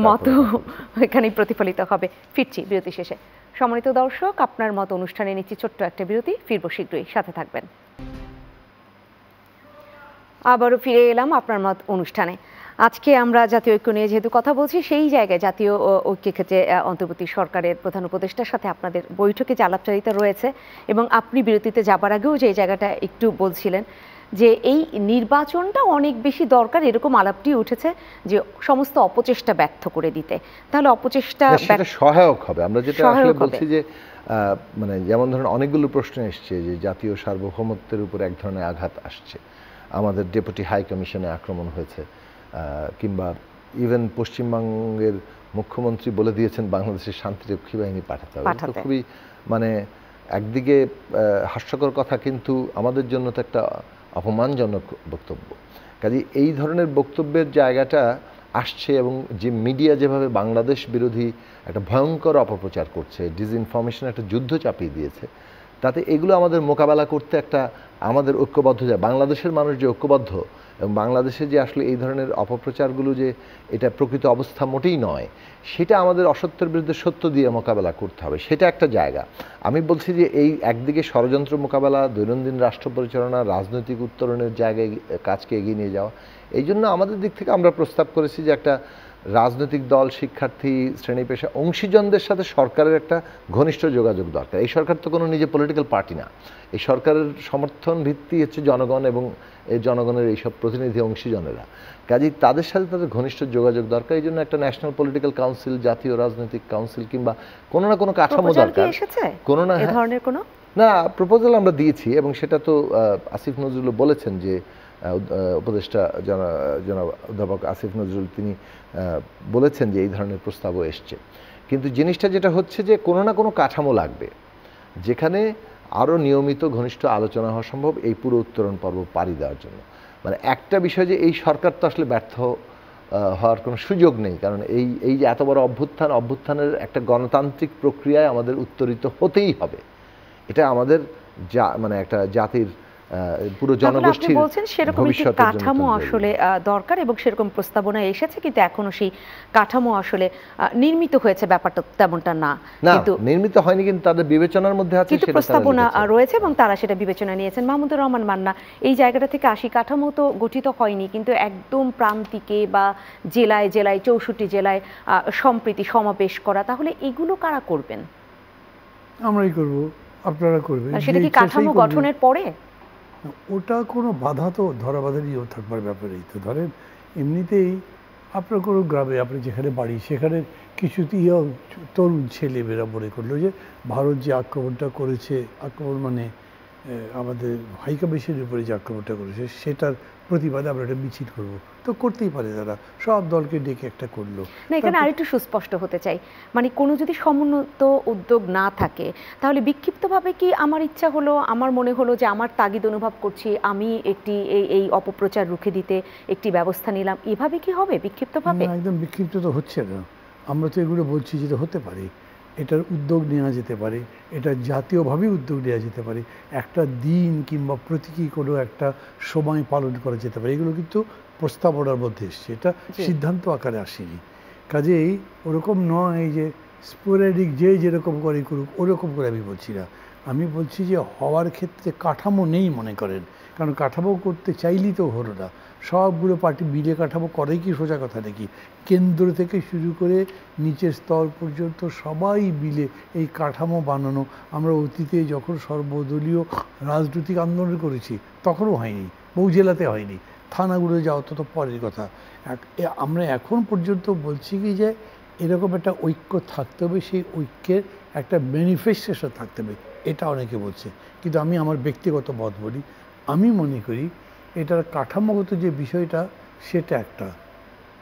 মত এখানেই প্রতিফলিত হবে। ফিরছি বিরতি শেষে। সম্মানিত দর্শক, আপনার মত অনুষ্ঠানে নিচ্ছি ছোট্ট একটা বিরতি, ফিরবো শীঘ্রই, সাথে থাকবেন। আবারও ফিরে এলাম আপনার মত অনুষ্ঠানে। আজকে আমরা জাতীয় ঐক্য নিয়ে যেহেতু কথা বলছি, সেই জায়গায় জাতীয় ঐক্যের ক্ষেত্রে অন্তর্বর্তী সরকারের প্রধান উপদেষ্টার সাথে আপনাদের বৈঠকে যে আলাপচারিতা রয়েছে, এবং আপনি বিরতিতে যাবার আগেও যে জায়গাটা একটু বলছিলেন যে এই নির্বাচনটা অনেক বেশি দরকার, এরকম আলাপটি উঠেছে যে সমস্ত অপচেষ্টা ব্যর্থ করে দিতে। তাহলে অপচেষ্টা
সহায়ক হবে। আমরা যেটা আসলে বলছি যে মানে যেমন ধরুন অনেকগুলো প্রশ্ন এসছে যে জাতীয় সার্বভৌমত্বের উপর এক ধরনের আঘাত আসছে, আমাদের ডেপুটি হাই কমিশনে আক্রমণ হয়েছে, কিংবা ইভেন পশ্চিমবঙ্গের মুখ্যমন্ত্রী বলে দিয়েছেন বাংলাদেশের শান্তিরক্ষী বাহিনী পাঠাতে হবে। তো খুবই মানে একদিকে হাস্যকর কথা, কিন্তু আমাদের জন্য তো একটা অপমানজনক বক্তব্য। কাজে এই ধরনের বক্তব্যের জায়গাটা আসছে, এবং যে মিডিয়া যেভাবে বাংলাদেশ বিরোধী একটা ভয়ঙ্কর অপপ্রচার করছে, ডিসইনফরমেশন একটা যুদ্ধ চাপিয়ে দিয়েছে, তাতে এগুলো আমাদের মোকাবেলা করতে একটা আমাদের ঐক্যবদ্ধ যায়, বাংলাদেশের মানুষ যে ঐক্যবদ্ধ, এবং বাংলাদেশে যে আসলে এই ধরনের অপপ্রচারগুলো যে এটা প্রকৃত অবস্থা মোটেই নয়, সেটা আমাদের অসত্যের বিরুদ্ধে সত্য দিয়ে মোকাবেলা করতে হবে, সেটা একটা জায়গা। আমি বলছি যে এই একদিকে ষড়যন্ত্র মোকাবেলা, দৈনন্দিন রাষ্ট্র পরিচালনা, রাজনৈতিক উত্তরণের জায়গায় কাজকে এগিয়ে নিয়ে যাওয়া, এই জন্য আমাদের দিক থেকে আমরা প্রস্তাব করেছি যে একটা রাজনৈতিক দল, শিক্ষার্থী, শ্রেণী পেশা, অংশীজনদের সাথে সরকারের একটা ঘনিষ্ঠ যোগাযোগ দরকার। এই সরকার তো কোনো নিজে পলিটিক্যাল পার্টি না, এই সরকারের সমর্থন ভিত্তি হচ্ছে জনগণ, এবং এই জনগণের এইসব প্রতিনিধি অংশীজনেরা। কাজেই তাদের সাথে তাদের ঘনিষ্ঠ যোগাযোগ দরকার। এই জন্য একটা ন্যাশনাল পলিটিক্যাল কাউন্সিল, জাতীয় রাজনৈতিক কাউন্সিল, কিংবা কোনো না কোনো কাঠামো দরকার। কোনো না না প্রপোজাল আমরা দিয়েছি, এবং সেটা তো আসিফ নজরুল বলেছেন যে উপদেষ্টা জনাব অধ্যাপক আসিফ নজরুল তিনি বলেছেন যে এই ধরনের প্রস্তাবও এসছে। কিন্তু জিনিসটা যেটা হচ্ছে যে কোনো না কোনো কাঠামো লাগবে যেখানে আরও নিয়মিত ঘনিষ্ঠ আলোচনা হওয়া সম্ভব এই পুরো উত্তরণ পর্ব পাড়ি দেওয়ার জন্য। মানে একটা বিষয় যে এই সরকার তো আসলে ব্যর্থ হওয়ার কোনো সুযোগ নেই, কারণ এই যে এত বড় অভ্যুত্থানের একটা গণতান্ত্রিক প্রক্রিয়ায় আমাদের উত্তরিত হতেই হবে। এটা আমাদের মানে একটা জাতির পুরো জনগোষ্ঠীর
বলছেন সেরকম একটি কাঠামো আসলে দরকার, এবং সেরকম প্রস্তাবনা এসেছে, কিন্তু এখনো সেই কাঠামো আসলে নির্মিত হয়েছে, ব্যাপারটা তেমনটা না।
কিন্তু নির্মিত হয়নি, কিন্তু তাদের বিবেচনার মধ্যে আছে,
কিন্তু প্রস্তাবনা রয়েছে এবং তারা সেটা বিবেচনা নিয়েছেন। মাহমুদুর রহমান মান্না, এই জায়গাটা থেকে কাঠামো তো গঠিত হয়নি, কিন্তু একদম প্রান্তিকে বা জেলায় জেলায় 64 জেলায় সম্প্রীতি সমাবেশ করা, তাহলে এগুলো কারা করবেন?
আমরাই করব, আপনারা করবেন।
সেটা কি কাঠামো গঠনের পরে?
ওটা কোনো বাধা তো ধরাবাধারিও থাকবার ব্যাপারেই তো। ধরেন এমনিতেই আপনার কোনো গ্রামে, আপনি যেখানে বাড়ি, সেখানে কিছু তরুণ ছেলেমেয়েরা মনে করলো যে ভারত যে আক্রমণটা করেছে, আক্রমণ মানে আমাদের হাই কমিশনের উপরে যে আক্রমণটা করেছে, সেটার প্রতিবাদে আমরা একটা মিছিল করবো। তো করতেই পারে, তারা সব দলকে ডেকে একটা করলো।
না, এখানে আরেকটু সুস্পষ্ট হতে চাই, মানে কোনো যদি সমন্বিত উদ্যোগ না থাকে, তাহলে বিক্ষিপ্তভাবে কি আমার ইচ্ছা হলো, আমার মনে হলো যে আমার তাগিদ অনুভব করছি, আমি একটি এই অপপ্রচার রুখে দিতে একটি ব্যবস্থা নিলাম, এভাবে কি হবে বিক্ষিপ্তভাবে?
একদম বিক্ষিপ্ত তো হচ্ছে না। আমরা তো এগুলো বলছি যেটা হতে পারে, এটার উদ্যোগ নেওয়া যেতে পারে, এটা জাতীয়ভাবেই উদ্যোগ নেওয়া যেতে পারে, একটা দিন কিংবা প্রতীকী কোনো একটা সময় পালন করা যেতে পারে। এগুলো কিন্তু প্রস্তাবনার মধ্যে এসছে, এটা সিদ্ধান্ত আকারে আসেনি। কাজেই ওরকম নয় যে স্পোরেডিক যে যেরকম করে করুক, ওরকম করে আমি বলছি না। আমি বলছি যে হওয়ার ক্ষেত্রে কাঠামো নেই মনে করেন, কারণ কাঠামো করতে চাইলেই তো হলো না। সবগুলো পার্টি মিলে কাঠামো করে কি সোজা কথা নাকি? কেন্দ্র থেকে শুরু করে নিচের স্তর পর্যন্ত সবাই মিলে এই কাঠামো বানানো। আমরা অতীতে যখন সর্বদলীয় রাজনৈতিক আন্দোলন করেছি তখনও হয়নি, বহু জেলাতে হয়নি, থানাগুলো যাওয়া তো পরের কথা। আমরা এখন পর্যন্ত বলছি কি যে এরকম একটা ঐক্য থাকতে হবে, সেই ঐক্যের একটা ম্যানিফেস্টেশন থাকতে হবে, এটা অনেকে বলছে। কিন্তু আমি আমার ব্যক্তিগত মত বলি, আমি মনে করি এটার কাঠামোগত যে বিষয়টা সেটা একটা।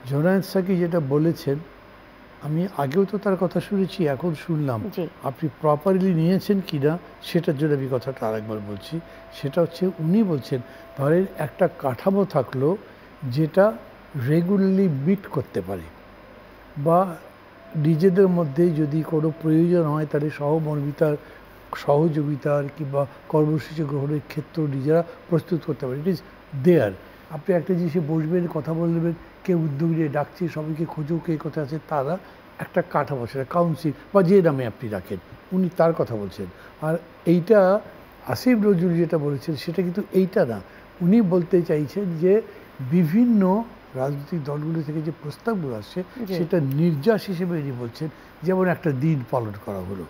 জোনায়েদ সাকি যেটা বলেছেন, আমি আগেও তো তার কথা শুনেছি, এখন শুনলাম, আপনি প্রপারলি নিয়েছেন কি না সেটার জন্য আমি কথাটা আরেকবার বলছি। সেটা হচ্ছে উনি বলছেন ধরেন একটা কাঠামো থাকলো যেটা রেগুলারলি মিট করতে পারে, বা নিজেদের মধ্যে যদি কোনো প্রয়োজন হয় তাহলে সহমর্মিতার, সহযোগিতার কিংবা কর্মসূচি গ্রহণের ক্ষেত্র নিজেরা প্রস্তুত করতে পারে। It is there. আপনি একটা জিনিসে বসবেন, কথা বলবেন, কেউ উদ্যোগ নিয়ে ডাকছে, সবাইকে খোঁজো কে কোথায় আছে, তারা একটা কাঠামো, সেটা কাউন্সিল বা যে নামে আপনি রাখেন, উনি তার কথা বলছেন। আর এইটা আসিফ নজরুল যেটা বলেছেন সেটা কিন্তু এইটা না, উনি বলতে চাইছেন যে বিভিন্ন রাজনৈতিক দলগুলো থেকে যে প্রস্তাবগুলো আসছে সেটা নির্যাস হিসেবে উনি বলছেন, যেমন একটা দিন পালন করা হলো,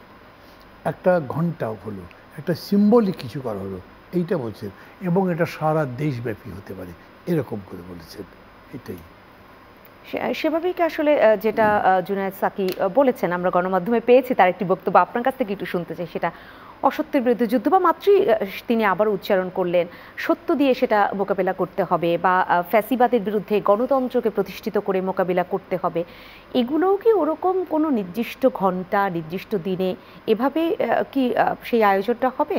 একটা ঘন্টা হলো, একটা সিম্বলিক কিছু করা হলো, এইটা বলছেন, এবং এটা সারা দেশব্যাপী হতে পারে এরকম করে বলেছেন। এটাই
সেভাবেই কি আসলে যেটা জুনায়েদ সাকি বলেছেন, আমরা গণমাধ্যমে পেয়েছি তার একটি বক্তব্য, আপনার কাছ থেকে একটু শুনতে চাই। সেটা অসত্যের বিরুদ্ধে যুদ্ধ, বা মাত্রই তিনি আবার উচ্চারণ করলেন সত্য দিয়ে সেটা মোকাবেলা করতে হবে, বা ফ্যাসিবাদের বিরুদ্ধে গণতন্ত্রকে প্রতিষ্ঠিত করে মোকাবিলা করতে হবে। এগুলোও কি ওরকম কোনো নির্দিষ্ট ঘন্টা, নির্দিষ্ট দিনে এভাবে কি সেই আয়োজনটা হবে?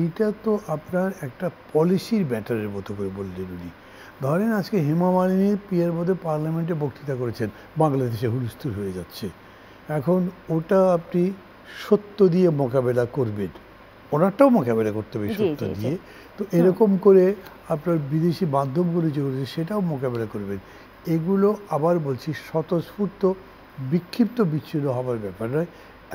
এইটা তো আপনার একটা পলিসির ব্যাটারের মতো করে বললেন উনি। ধরেন আজকে হেমা মালিনী পিয়ার মধ্যে পার্লামেন্টে বক্তৃতা করেছেন, বাংলাদেশে হুলস্থুল হয়ে যাচ্ছে, এখন ওটা আপনি সত্য দিয়ে মোকাবেলা করবেন, ওনারটাও মোকাবেলা করতে হবে সত্য দিয়ে, তো এরকম করে আপনার বিদেশি মাধ্যমগুলো যেগুলো সেটাও মোকাবেলা করবেন। এগুলো আবার বলছি স্বতঃস্ফূর্ত বিক্ষিপ্ত বিচ্ছিন্ন হওয়ার ব্যাপার নয়,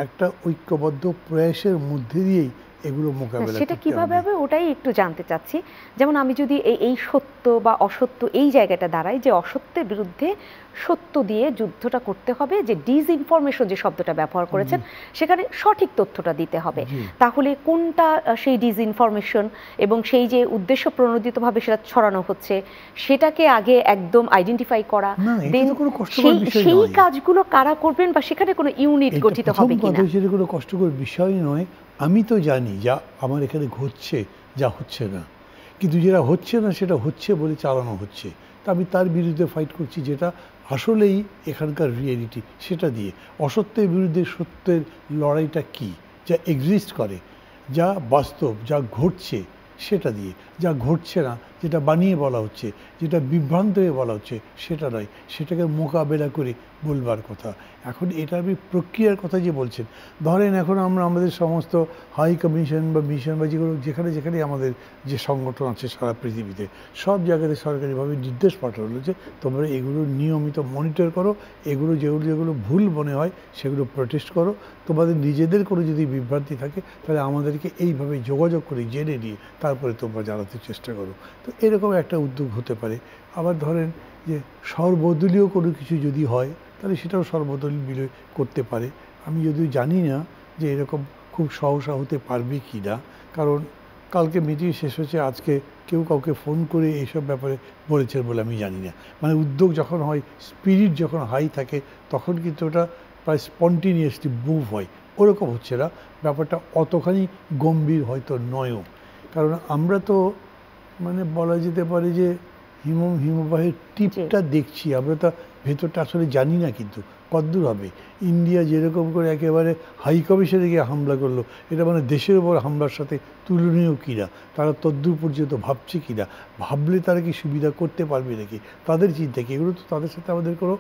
একটা ঐক্যবদ্ধ প্রয়াসের মধ্যে দিয়েই এগুলো মোকাবেলা
সেটা কিভাবে হবে ওটাই একটু জানতে চাচ্ছি। যেমন আমি যদি এই সত্য বা অসত্য এই জায়গাটা দাঁড়াই, যে অসত্যের বিরুদ্ধে সত্য দিয়ে যুদ্ধটা করতে হবে, যে ডিসইনফরমেশন যে শব্দটা ব্যবহার করেছেন সেখানে সঠিক তথ্যটা দিতে হবে, তাহলে কোনটা সেই ডিসইনফরমেশন এবং সেই যে উদ্দেশ্য প্রণোদিতভাবে সেটা ছড়ানো হচ্ছে সেটাকে আগে একদম আইডেন্টিফাই করা, দেন সেই কাজগুলো কারা করবেন বা সেখানে কোনো ইউনিট গঠিত হবে কিনা।
সেটা কোনো কষ্টকর বিষয় নয়। আমি তো জানি যা আমার এখানে ঘটছে, যা হচ্ছে না, কিন্তু যেটা হচ্ছে না সেটা হচ্ছে বলে চালানো হচ্ছে, তা আমি তার বিরুদ্ধে ফাইট করছি, যেটা আসলেই এখানকার রিয়েলিটি, সেটা দিয়ে। অসত্যের বিরুদ্ধে সত্যের লড়াইটা কি, যা এক্সিস্ট করে, যা বাস্তব, যা ঘটছে সেটা দিয়ে, যা ঘটছে না, যেটা বানিয়ে বলা হচ্ছে, যেটা বিভ্রান্ত হয়ে বলা হচ্ছে সেটা নয়, সেটাকে মোকাবেলা করে বলবার কথা। এখন এটা আমি প্রক্রিয়ার কথা যে বলছেন, ধরেন এখন আমরা আমাদের সমস্ত হাই কমিশন বা মিশন বা যেগুলো যেখানে যেখানে আমাদের যে সংগঠন আছে সারা পৃথিবীতে, সব জায়গাতে সরকারিভাবে নির্দেশ পাঠানো হচ্ছে তোমরা এগুলো নিয়মিত মনিটর করো, এগুলো যেগুলো যেগুলো ভুল মনে হয় সেগুলো প্রোটেস্ট করো, তোমাদের নিজেদের কোনো যদি বিভ্রান্তি থাকে তাহলে আমাদেরকে এইভাবে যোগাযোগ করে জেনে নিয়ে তারপরে তোমরা জানাতে চেষ্টা করো। তো এরকম একটা উদ্যোগ হতে পারে। আবার ধরেন যে সর্বদলীয় কোনো কিছু যদি হয় তাহলে সেটাও সর্বদলীয় মিলে করতে পারে। আমি যদিও জানি না যে এরকম খুব সহসা হতে পারবে কি না, কারণ কালকে মিটিং শেষ হচ্ছে, আজকে কেউ কাউকে ফোন করে এইসব ব্যাপারে বলেছেন বলে আমি জানি না। মানে উদ্যোগ যখন হয়, স্পিরিট যখন হাই থাকে তখন কিন্তু ওটা প্রায় স্পন্টিনিয়াসলি মুভ হয়, ওরকম হচ্ছে না। ব্যাপারটা অতখানি গম্ভীর হয়তো নয়ও, কারণ আমরা তো মানে বলা যেতে পারে যে হিমবাহের টিপটা দেখছি, আমরা তো ভেতরটা আসলে জানি না কিন্তু কতদূর হবে। ইন্ডিয়া যেরকম করে একেবারে হাই কমিশনে গিয়ে হামলা করলো, এটা মানে দেশের উপর হামলার সাথে তুলনীয় কিনা, তারা তদ্দূর পর্যন্ত ভাবছে কিনা, ভাবলে তারা কি সুবিধা করতে পারবে নাকি, তাদের চিন্তা কি, এগুলো তো তাদের সাথে আমাদের কোনো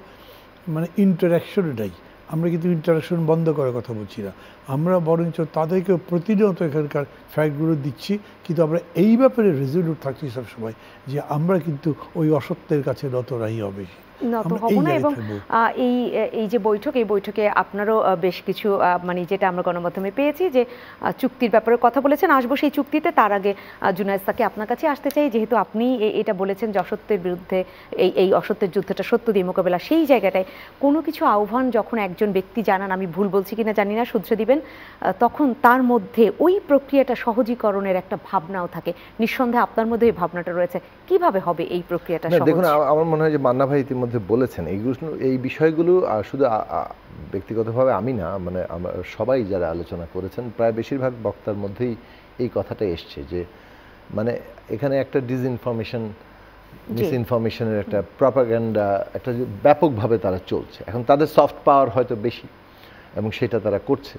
মানে ইন্টারাকশন নাই। আমরা কিন্তু ইন্টারাকশন বন্ধ করার কথা বলছি না, আমরা বরঞ্চ তাদেরকে প্রতিনিয়ত এখানকার ফ্যাক্টগুলো দিচ্ছি, কিন্তু আমরা এই ব্যাপারে রেজলিউট থাকছি সবসময় যে আমরা কিন্তু ওই অসত্যের কাছে নত রাই হবে
নত হব না। এবং এই যে বৈঠক, এই বৈঠকে আপনারও বেশ কিছু মানে যেটা আমরা গণমাধ্যমে পেয়েছি যে চুক্তির ব্যাপারে কথা বলেছেন, আসবো সেই চুক্তিতে। তার আগে জুনায়েদ সাকি আপনার কাছে আসতে চাই, যেহেতু আপনি এটা বলেছেন যে অসত্যের বিরুদ্ধে এই অসত্যের যুদ্ধটা সত্য দিয়ে মোকাবেলা, সেই জায়গাটায় কোনো কিছু আহ্বান যখন একজন ব্যক্তি জানান, আমি ভুল বলছি কিনা জানি না, শুধরে দিবেন, তখন তার মধ্যে ওই প্রক্রিয়াটা সহজীকরণের একটা ভাবনাও থাকে। নিঃসন্দেহে আপনার মধ্যে এই ভাবনাটা রয়েছে, কিভাবে হবে এই প্রক্রিয়াটা সহজ?
দেখুন, আমার মনে হয় যে মান্না ভাই ইতিমধ্যে বলেছেন এই বিষয়গুলো, শুধু ব্যক্তিগতভাবে আমি না, মানে সবাই যারা আলোচনা করেছেন প্রায় বেশিরভাগ বক্তার মধ্যেই এই কথাটা এসছে যে মানে এখানে একটা ডিসইনফরমেশন, মিসইনফরমেশনের একটা প্রপাগান্ডা একটা ব্যাপকভাবে তারা চলছে। এখন তাদের সফট পাওয়ার হয়তো বেশি এবং সেটা তারা করছে।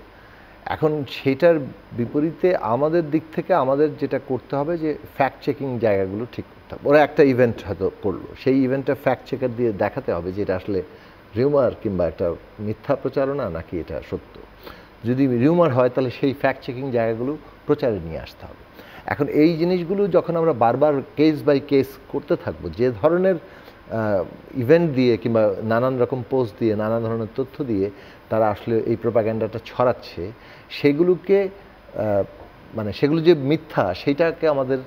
এখন সেটার বিপরীতে আমাদের দিক থেকে আমাদের যেটা করতে হবে যে ফ্যাক্ট চেকিং জায়গাগুলো ঠিক করতে হবে। ওরা একটা ইভেন্ট হয়তো করলো, সেই ইভেন্টটা ফ্যাক্ট চেকার দিয়ে দেখাতে হবে যে এটা আসলে রিউমার কিংবা একটা মিথ্যা প্রচারণা নাকি এটা সত্য। যদি রিউমার হয় তাহলে সেই ফ্যাক্ট চেকিং জায়গাগুলো প্রচারে নিয়ে আসতে হবে। এখন এই জিনিসগুলো যখন আমরা বারবার কেস বাই কেস করতে থাকবো, যে ধরনের ইভেন্ট দিয়ে কিংবা নানান রকম পোস্ট দিয়ে নানা ধরনের তথ্য দিয়ে তারা আসলে এই প্রোপাগ্যান্ডাটা ছড়াচ্ছে, সেগুলোকে মানে সেগুলো যে মিথ্যা সেইটাকে আমাদের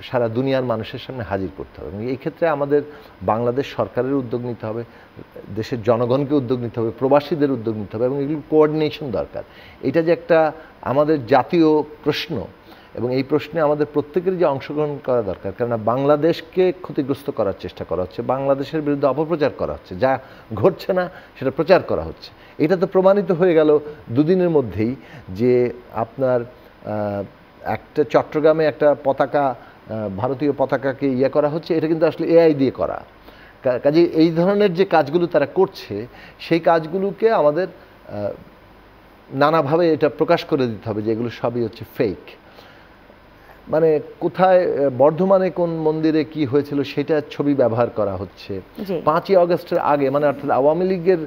সারা দুনিয়ার মানুষের সামনে হাজির করতে হবে। এবং এই ক্ষেত্রে আমাদের বাংলাদেশ সরকারের উদ্যোগ নিতে হবে, দেশের জনগণকে উদ্যোগ নিতে হবে, প্রবাসীদের উদ্যোগ নিতে হবে এবং এগুলো কোঅর্ডিনেশন দরকার। এটা যে একটা আমাদের জাতীয় প্রশ্ন এবং এই প্রশ্নে আমাদের প্রত্যেকের যে অংশগ্রহণ করা দরকার, কেননা বাংলাদেশকে ক্ষতিগ্রস্ত করার চেষ্টা করা হচ্ছে, বাংলাদেশের বিরুদ্ধে অপপ্রচার করা হচ্ছে, যা ঘটছে না সেটা প্রচার করা হচ্ছে। এটা তো প্রমাণিত হয়ে গেল দুদিনের মধ্যেই যে আপনার একটা চট্টগ্রামে একটা পতাকা, ভারতীয় পতাকাকে ইয়ে করা হচ্ছে, এটা কিন্তু আসলে এআই দিয়ে করা। কাজে এই ধরনের যে কাজগুলো তারা করছে সেই কাজগুলোকে আমাদের নানাভাবে এটা প্রকাশ করে দিতে হবে যে এগুলো সবই হচ্ছে ফেক। মানে কোথায় বর্ধমানে কোন মন্দিরে কি হয়েছিল সেটা ছবি ব্যবহার করা হচ্ছে। 5ই আগস্টের আগে মানে অর্থাৎ আওয়ামী লীগের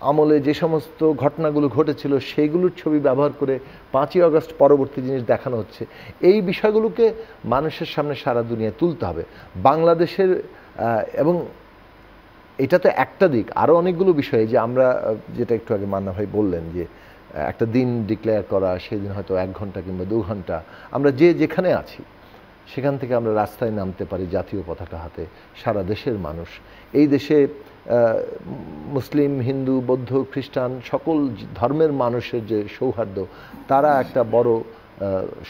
আমলে যে সমস্ত ঘটনাগুলো ঘটেছিল সেইগুলোর ছবি ব্যবহার করে 5ই আগস্ট পরবর্তী জিনিস দেখানো হচ্ছে। এই বিষয়গুলোকে মানুষের সামনে সারা দুনিয়ায় তুলতে হবে বাংলাদেশের। এবং এটা তো একটা দিক, আরও অনেকগুলো বিষয় যে আমরা যেটা একটু আগে মান্না ভাই বললেন যে একটা দিন ডিক্লেয়ার করা, সেই দিন হয়তো 1 ঘন্টা কিংবা 2 ঘন্টা আমরা যে যেখানে আছি সেখান থেকে আমরা রাস্তায় নামতে পারি জাতীয় পতাকা হাতে। সারা দেশের মানুষ, এই দেশে মুসলিম, হিন্দু, বৌদ্ধ, খ্রিস্টান সকল ধর্মের মানুষের যে সৌহার্দ্য, তারা একটা বড়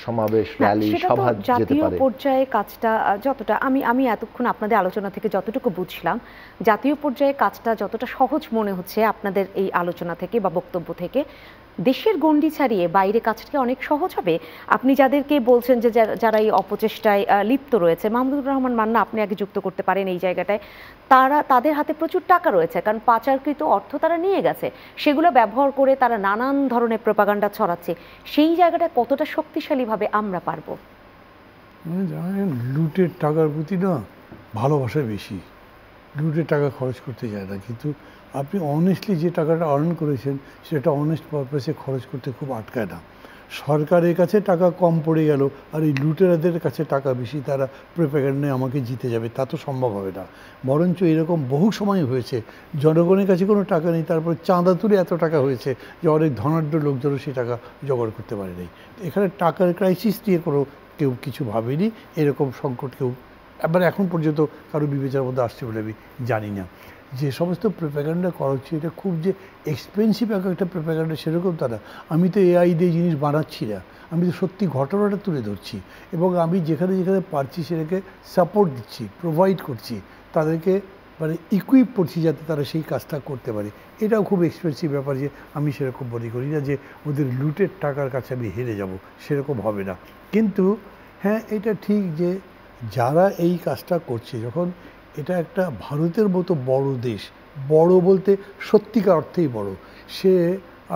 সমাবেশ, র্যালি, সভা যেতে পারে।
জাতীয় পর্যায়ে কাজটা যতটা আমি এতক্ষণ আপনাদের আলোচনা থেকে যতটুকু বুঝলাম, জাতীয় পর্যায়ে কাজটা যতটা সহজ মনে হচ্ছে আপনাদের এই আলোচনা থেকে বা বক্তব্য থেকে, দেশের গণ্ডি ছাড়িয়ে বাইরে কাজটা অনেক সহজ হবে। আপনি যাদেরকে বলছেন যে যারা এই অপচেষ্টায় লিপ্ত রয়েছে, মাহমুদুর রহমান মান্না আপনি আগে যুক্ত করতে পারেন এই জায়গাটায়, তাদের হাতে প্রচুর টাকা রয়েছে, কারণ পাচারকৃত অর্থ তারা নিয়ে গেছে, সেগুলো ব্যবহার করে তারা নানান ধরনের প্রোপাগান্ডা ছড়াচ্ছে। সেই জায়গাটা কতটা শক্তিশালীভাবে আমরা পারবো?
জানেন, লুটের টাকার প্রতি না ভালোবাসা বেশি, লুটের টাকা খরচ করতে চায় না। কিন্তু আপনি অনেস্টলি যে টাকাটা আর্ন করেছেন সেটা অনেস্ট পারপাসে খরচ করতে খুব আটকায় না। সরকারের কাছে টাকা কম পড়ে গেল আর এই লুটেরাদের কাছে টাকা বেশি, তারা প্রোপাগান্ডায় আমাকে জিতে যাবে, তা তো সম্ভব হবে না। বরঞ্চ এরকম বহু সময় হয়েছে জনগণের কাছে কোনো টাকা নেই, তারপরে চাঁদা তুলে এত টাকা হয়েছে যে অনেক ধনাঢ্য লোকজনও সেই টাকা জোগাড় করতে পারেনি। এখানে টাকার ক্রাইসিস নিয়ে কেউ কিছু ভাবেনি, এরকম সংকট কেউ এবার এখন পর্যন্ত কারো বিবেচনার মধ্যে আসছে বলে আমি জানি না। যে সমস্ত প্রোপাগান্ডা করা হচ্ছে এটা খুব যে এক্সপেন্সিভ একটা প্রোপাগান্ডা সেরকম তা না। আমি তো এআই দিয়ে জিনিস বানাচ্ছি না, আমি তো সত্যি ঘটনাটা তুলে ধরছি এবং আমি যেখানে যেখানে পারছি সেটাকে সাপোর্ট দিচ্ছি, প্রোভাইড করছি, তাদেরকে মানে ইকুইপ করছি যাতে তারা সেই কাজটা করতে পারে। এটাও খুব এক্সপেন্সিভ ব্যাপার যে আমি সেরকম মনে করি না যে ওদের লুটের টাকার কাছে আমি হেরে যাব, সেরকম হবে না। কিন্তু হ্যাঁ, এটা ঠিক যে যারা এই কাজটা করছে, যখন এটা একটা ভারতের মতো বড় দেশ, বড় বলতে সত্যিকার অর্থেই বড়, সে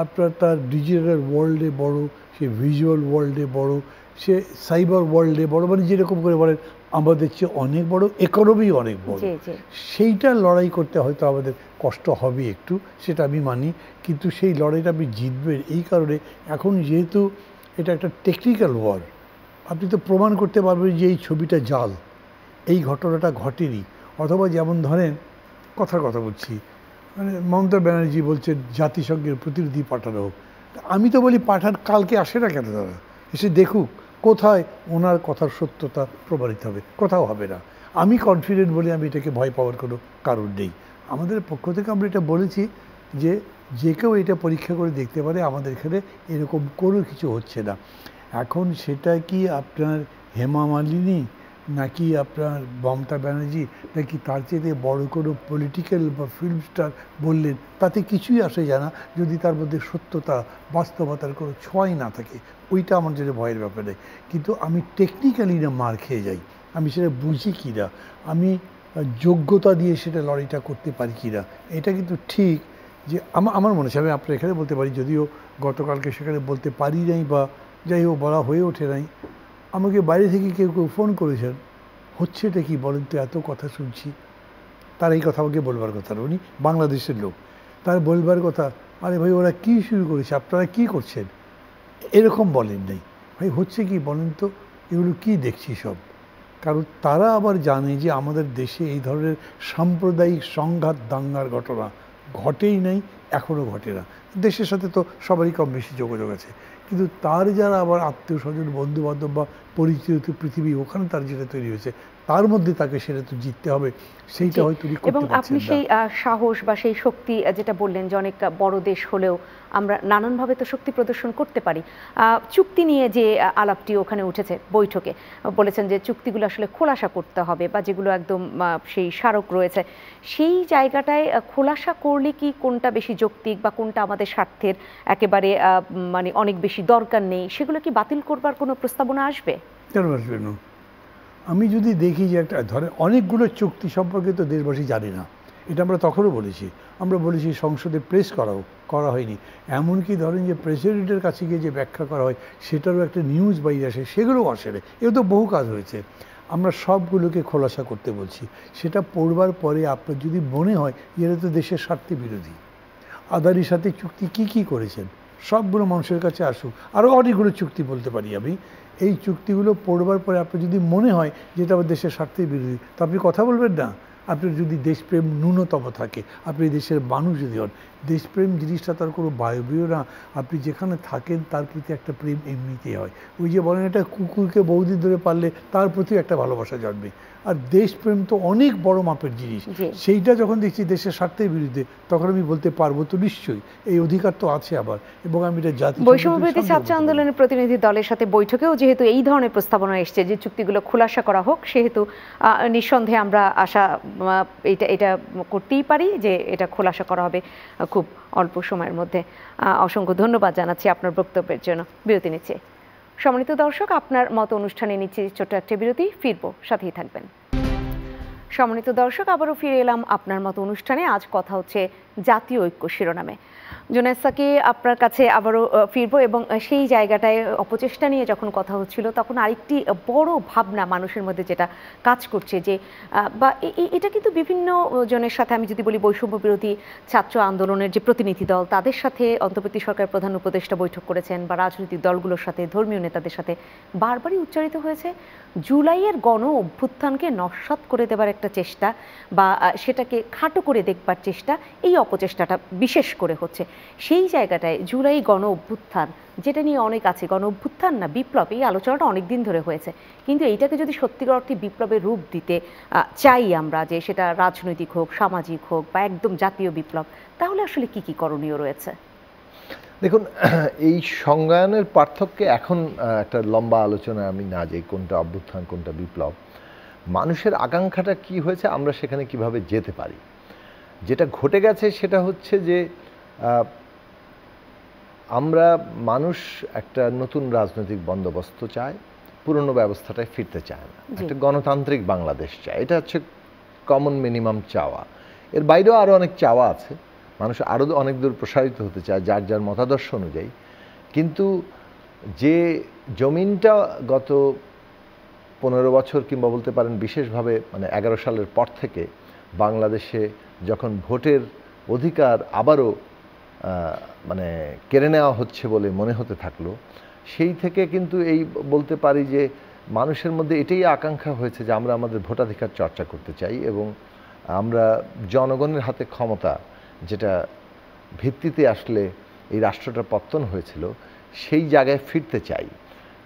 আপনার তার ডিজিটাল ওয়ার্ল্ডে বড়, সে ভিজুয়াল ওয়ার্ল্ডে বড়, সে সাইবার ওয়ার্ল্ডে বড়, মানে যেরকম করে বলেন আমাদের চেয়ে অনেক বড়, ইকোনমি অনেক বড়। সেইটার লড়াই করতে হয়তো আমাদের কষ্ট হবে একটু, সেটা আমি মানি, কিন্তু সেই লড়াইটা আপনি জিতবেন এই কারণে এখন যেহেতু এটা একটা টেকনিক্যাল ওয়ার, আপনি তো প্রমাণ করতে পারবেন যে এই ছবিটা জাল, এই ঘটনাটা ঘটেনি। অথবা যেমন ধরেন কথা বলছি, মানে মমতা ব্যানার্জি বলছেন জাতিসংঘের প্রতিনিধি পাঠানো হোক, আমি তো বলি পাঠান, কালকে আসে না কেন তারা, এসে দেখুক কোথায় ওনার কথার সত্যতা প্রমাণিত হবে। কোথাও হবে না। আমি কনফিডেন্ট বলি, আমি এটাকে ভয় পাওয়ার কোনো কারণ নেই। আমাদের পক্ষ থেকে আমরা এটা বলেছি যে যে কেউ এটা পরীক্ষা করে দেখতে পারে, আমাদের এখানে এরকম কোনো কিছু হচ্ছে না। এখন সেটা কি আপনার হেমা মালিনী নাকি আপনার মমতা ব্যানার্জি নাকি তার চেয়ে বড় কোনো পলিটিক্যাল বা ফিল্ম স্টার বললেন, তাতে কিছুই আসে যায় না যদি তার মধ্যে সত্যতা বাস্তবতার কোনো ছোঁয়াই না থাকে। ওইটা আমার জন্য ভয়ের ব্যাপার নেই। কিন্তু আমি টেকনিক্যালি না মার খেয়ে যাই, আমি সেটা বুঝি কি না, আমি যোগ্যতা দিয়ে সেটা লড়াইটা করতে পারি কি না, এটা কিন্তু ঠিক যে আমার মনে হচ্ছে। আমি আপনার এখানে বলতে পারি, যদিও গতকালকে সেখানে বলতে পারি নাই বা যাই হোক বলা হয়ে ওঠে নাই, আমাকে বাইরে থেকে কেউ ফোন করেছেন, হচ্ছে এটা কি বলেন তো, এত কথা শুনছি। তার এই কথা আমাকে বলবার কথা না, উনি বাংলাদেশের লোক, তার বলবার কথা, আরে ভাই ওরা কী শুরু করেছে, আপনারা কী করছেন, এরকম বলেন নাই। ভাই হচ্ছে কি বলেন তো, এগুলো কি দেখছি সব, কারণ তারা আবার জানে যে আমাদের দেশে এই ধরনের সাম্প্রদায়িক সংঘাত দাঙ্গার ঘটনা ঘটেই নাই, এখনও ঘটে না। দেশের সাথে তো সবারই কম বেশি যোগাযোগ আছে, কিন্তু তার যারা আবার আত্মীয় স্বজন বন্ধু বান্ধব বা পরিচিত পৃথিবী ওখানে তার যেটা তৈরি হয়েছে তার মধ্যে তাকে সেটা তো জিততে হবে, সেইটা হয়তো
এবং আপনি সেই সাহস বা সেই শক্তি যেটা বললেন যে অনেক বড় দেশ হলেও আমরা নানানভাবে তো শক্তি প্রদর্শন করতে পারি। চুক্তি নিয়ে যে আলাপটি ওখানে উঠেছে বৈঠকে, বলেছেন যে চুক্তিগুলো আসলে খোলাসা করতে হবে বা যেগুলো একদম সেই স্মারক রয়েছে সেই জায়গাটায় খোলাসা করলে কি কোনটা বেশি যৌক্তিক বা কোনটা আমাদের স্বার্থের একেবারে মানে অনেক বেশি দরকার নেই, সেগুলো কি বাতিল করবার কোনো প্রস্তাবনা আসবে?
কেন আসবে না? আমি যদি দেখি যে একটা ধরেন অনেকগুলো চুক্তি সম্পর্কে তো দেশবাসী জানে না, এটা আমরা তখনও বলেছি। আমরা বলেছি সংসদে প্রেস করা হয়নি, এমনকি ধরেন যে প্রেসিডেন্টের কাছে গিয়ে যে ব্যাখ্যা করা হয় সেটারও একটা নিউজ বাইরে আসে, সেগুলোও আসে না। এও তো বহু কাজ হয়েছে। আমরা সবগুলোকে খোলাসা করতে বলছি। সেটা পড়বার পরে আপনার যদি মনে হয় এরা তো দেশের স্বার্থে বিরোধী, আদানির সাথে চুক্তি কি করেছেন সবগুলো মানুষের কাছে আসুক। আরও অনেকগুলো চুক্তি বলতে পারি আমি। এই চুক্তিগুলো পড়বার পরে আপনার যদি মনে হয় যে এটা আমার দেশের স্বার্থের বিরোধী, তো আপনি কথা বলবেন না। আপনার যদি দেশপ্রেম ন্যূনতম থাকে, আপনি দেশের মানুষ যদি হন, দেশপ্রেম জিনিসটা তার কোনো বায়বীয় না। আপনি যেখানে থাকেন তার প্রতি একটা প্রেম এমনিতেই হয়। ওই যে বলেন একটা কুকুরকে বহুদিন ধরে পারলে তার প্রতি একটা ভালোবাসা জন্মে। আর দেশপ্রেম তো অনেক বড় মাপের জিনিস, সেইটা যখন দেখছি দেশের স্বার্থের বিরুদ্ধে তখন আমি বলতে পারবো তো নিশ্চয়ই এই অধিকার তো আছে আমার, এবং আমি এটা জাতি
বৈষম্যবিরোধী ছাত্র আন্দোলনের প্রতিনিধি দলের সাথে বৈঠকেও যেহেতু এই ধরনের প্রস্তাবনা এসছে যে চুক্তিগুলো খোলাসা করা হোক, সেহেতু নিঃসন্দেহে আমরা আশা এটা করতেই পারি যে এটা খোলাসা করা হবে খুব অল্প সময়ের মধ্যে। অসংখ্য ধন্যবাদ জানাচ্ছি আপনার বক্তব্যের জন্য। বিরতি নিচ্ছে। সম্মানিত দর্শক, আপনার মতো অনুষ্ঠানে নিচ্ছি ছোট্ট একটা বিরতি, ফিরবো, সাথেই থাকবেন। সম্মানিত দর্শক, আবারও ফিরে এলাম আপনার মতো অনুষ্ঠানে। আজ কথা হচ্ছে জাতীয় ঐক্য শিরোনামে। জুনায়েদ সাকি, আপনার কাছে আবারও ফিরবো এবং সেই জায়গাটায় অপচেষ্টা নিয়ে যখন কথা হচ্ছিল তখন আরেকটি বড় ভাবনা মানুষের মধ্যে যেটা কাজ করছে যে বা এটা কিন্তু বিভিন্ন জনের সাথে, আমি যদি বলি বৈষম্য বিরোধী ছাত্র আন্দোলনের যে প্রতিনিধি দল তাদের সাথে অন্তর্বর্তী সরকার প্রধান উপদেষ্টা বৈঠক করেছেন বা রাজনৈতিক দলগুলোর সাথে ধর্মীয় নেতাদের সাথে বারবারই উচ্চারিত হয়েছে জুলাইয়ের গণ অভ্যুত্থানকে নস্যাৎ করে দেবার একটা চেষ্টা বা সেটাকে খাটো করে দেখবার চেষ্টা, এই অপচেষ্টাটা বিশেষ করে হচ্ছে। সেই জায়গাটায় জুলাই গণ অভ্যুত্থান যেটা নিয়ে অনেক আছে, গণ অভ্যুত্থান না বিপ্লব, এই আলোচনাটা অনেক দিন ধরে হয়েছে, কিন্তু এইটাকে যদি সত্যিকার অর্থে বিপ্লবের রূপ দিতে চাই আমরা, যে সেটা রাজনৈতিক হোক, সামাজিক হোক বা একদম জাতীয় বিপ্লব, তাহলে আসলে কি কি করণীয় রয়েছে?
দেখুন, এই সংজ্ঞায়নের পার্থক্যে এখন একটা লম্বা আলোচনা আমি না যাই কোনটা অভ্যুত্থান কোনটা বিপ্লব। মানুষের আকাঙ্ক্ষাটা কি হয়েছে, আমরা সেখানে কিভাবে যেতে পারি। যেটা ঘটে গেছে সেটা হচ্ছে যে আমরা মানুষ একটা নতুন রাজনৈতিক বন্দোবস্ত চায়, পুরনো ব্যবস্থাটায় ফিরতে চায় না, একটা গণতান্ত্রিক বাংলাদেশ চায়। এটা হচ্ছে কমন মিনিমাম চাওয়া। এর বাইরেও আরও অনেক চাওয়া আছে, মানুষ আরও অনেক দূর প্রসারিত হতে চায় যার যার মতাদর্শ অনুযায়ী। কিন্তু যে জমিনটা গত 15 বছর কিংবা বলতে পারেন বিশেষভাবে মানে 11 সালের পর থেকে বাংলাদেশে যখন ভোটের অধিকার আবারও মানে কেড়ে নেওয়া হচ্ছে বলে মনে হতে থাকলো, সেই থেকে কিন্তু এই বলতে পারি যে মানুষের মধ্যে এটাই আকাঙ্ক্ষা হয়েছে যে আমরা আমাদের ভোটাধিকার চর্চা করতে চাই এবং আমরা জনগণের হাতে ক্ষমতা, যেটা ভিত্তিতে আসলে এই রাষ্ট্রটার পতন হয়েছিল, সেই জায়গায় ফিরতে চাই।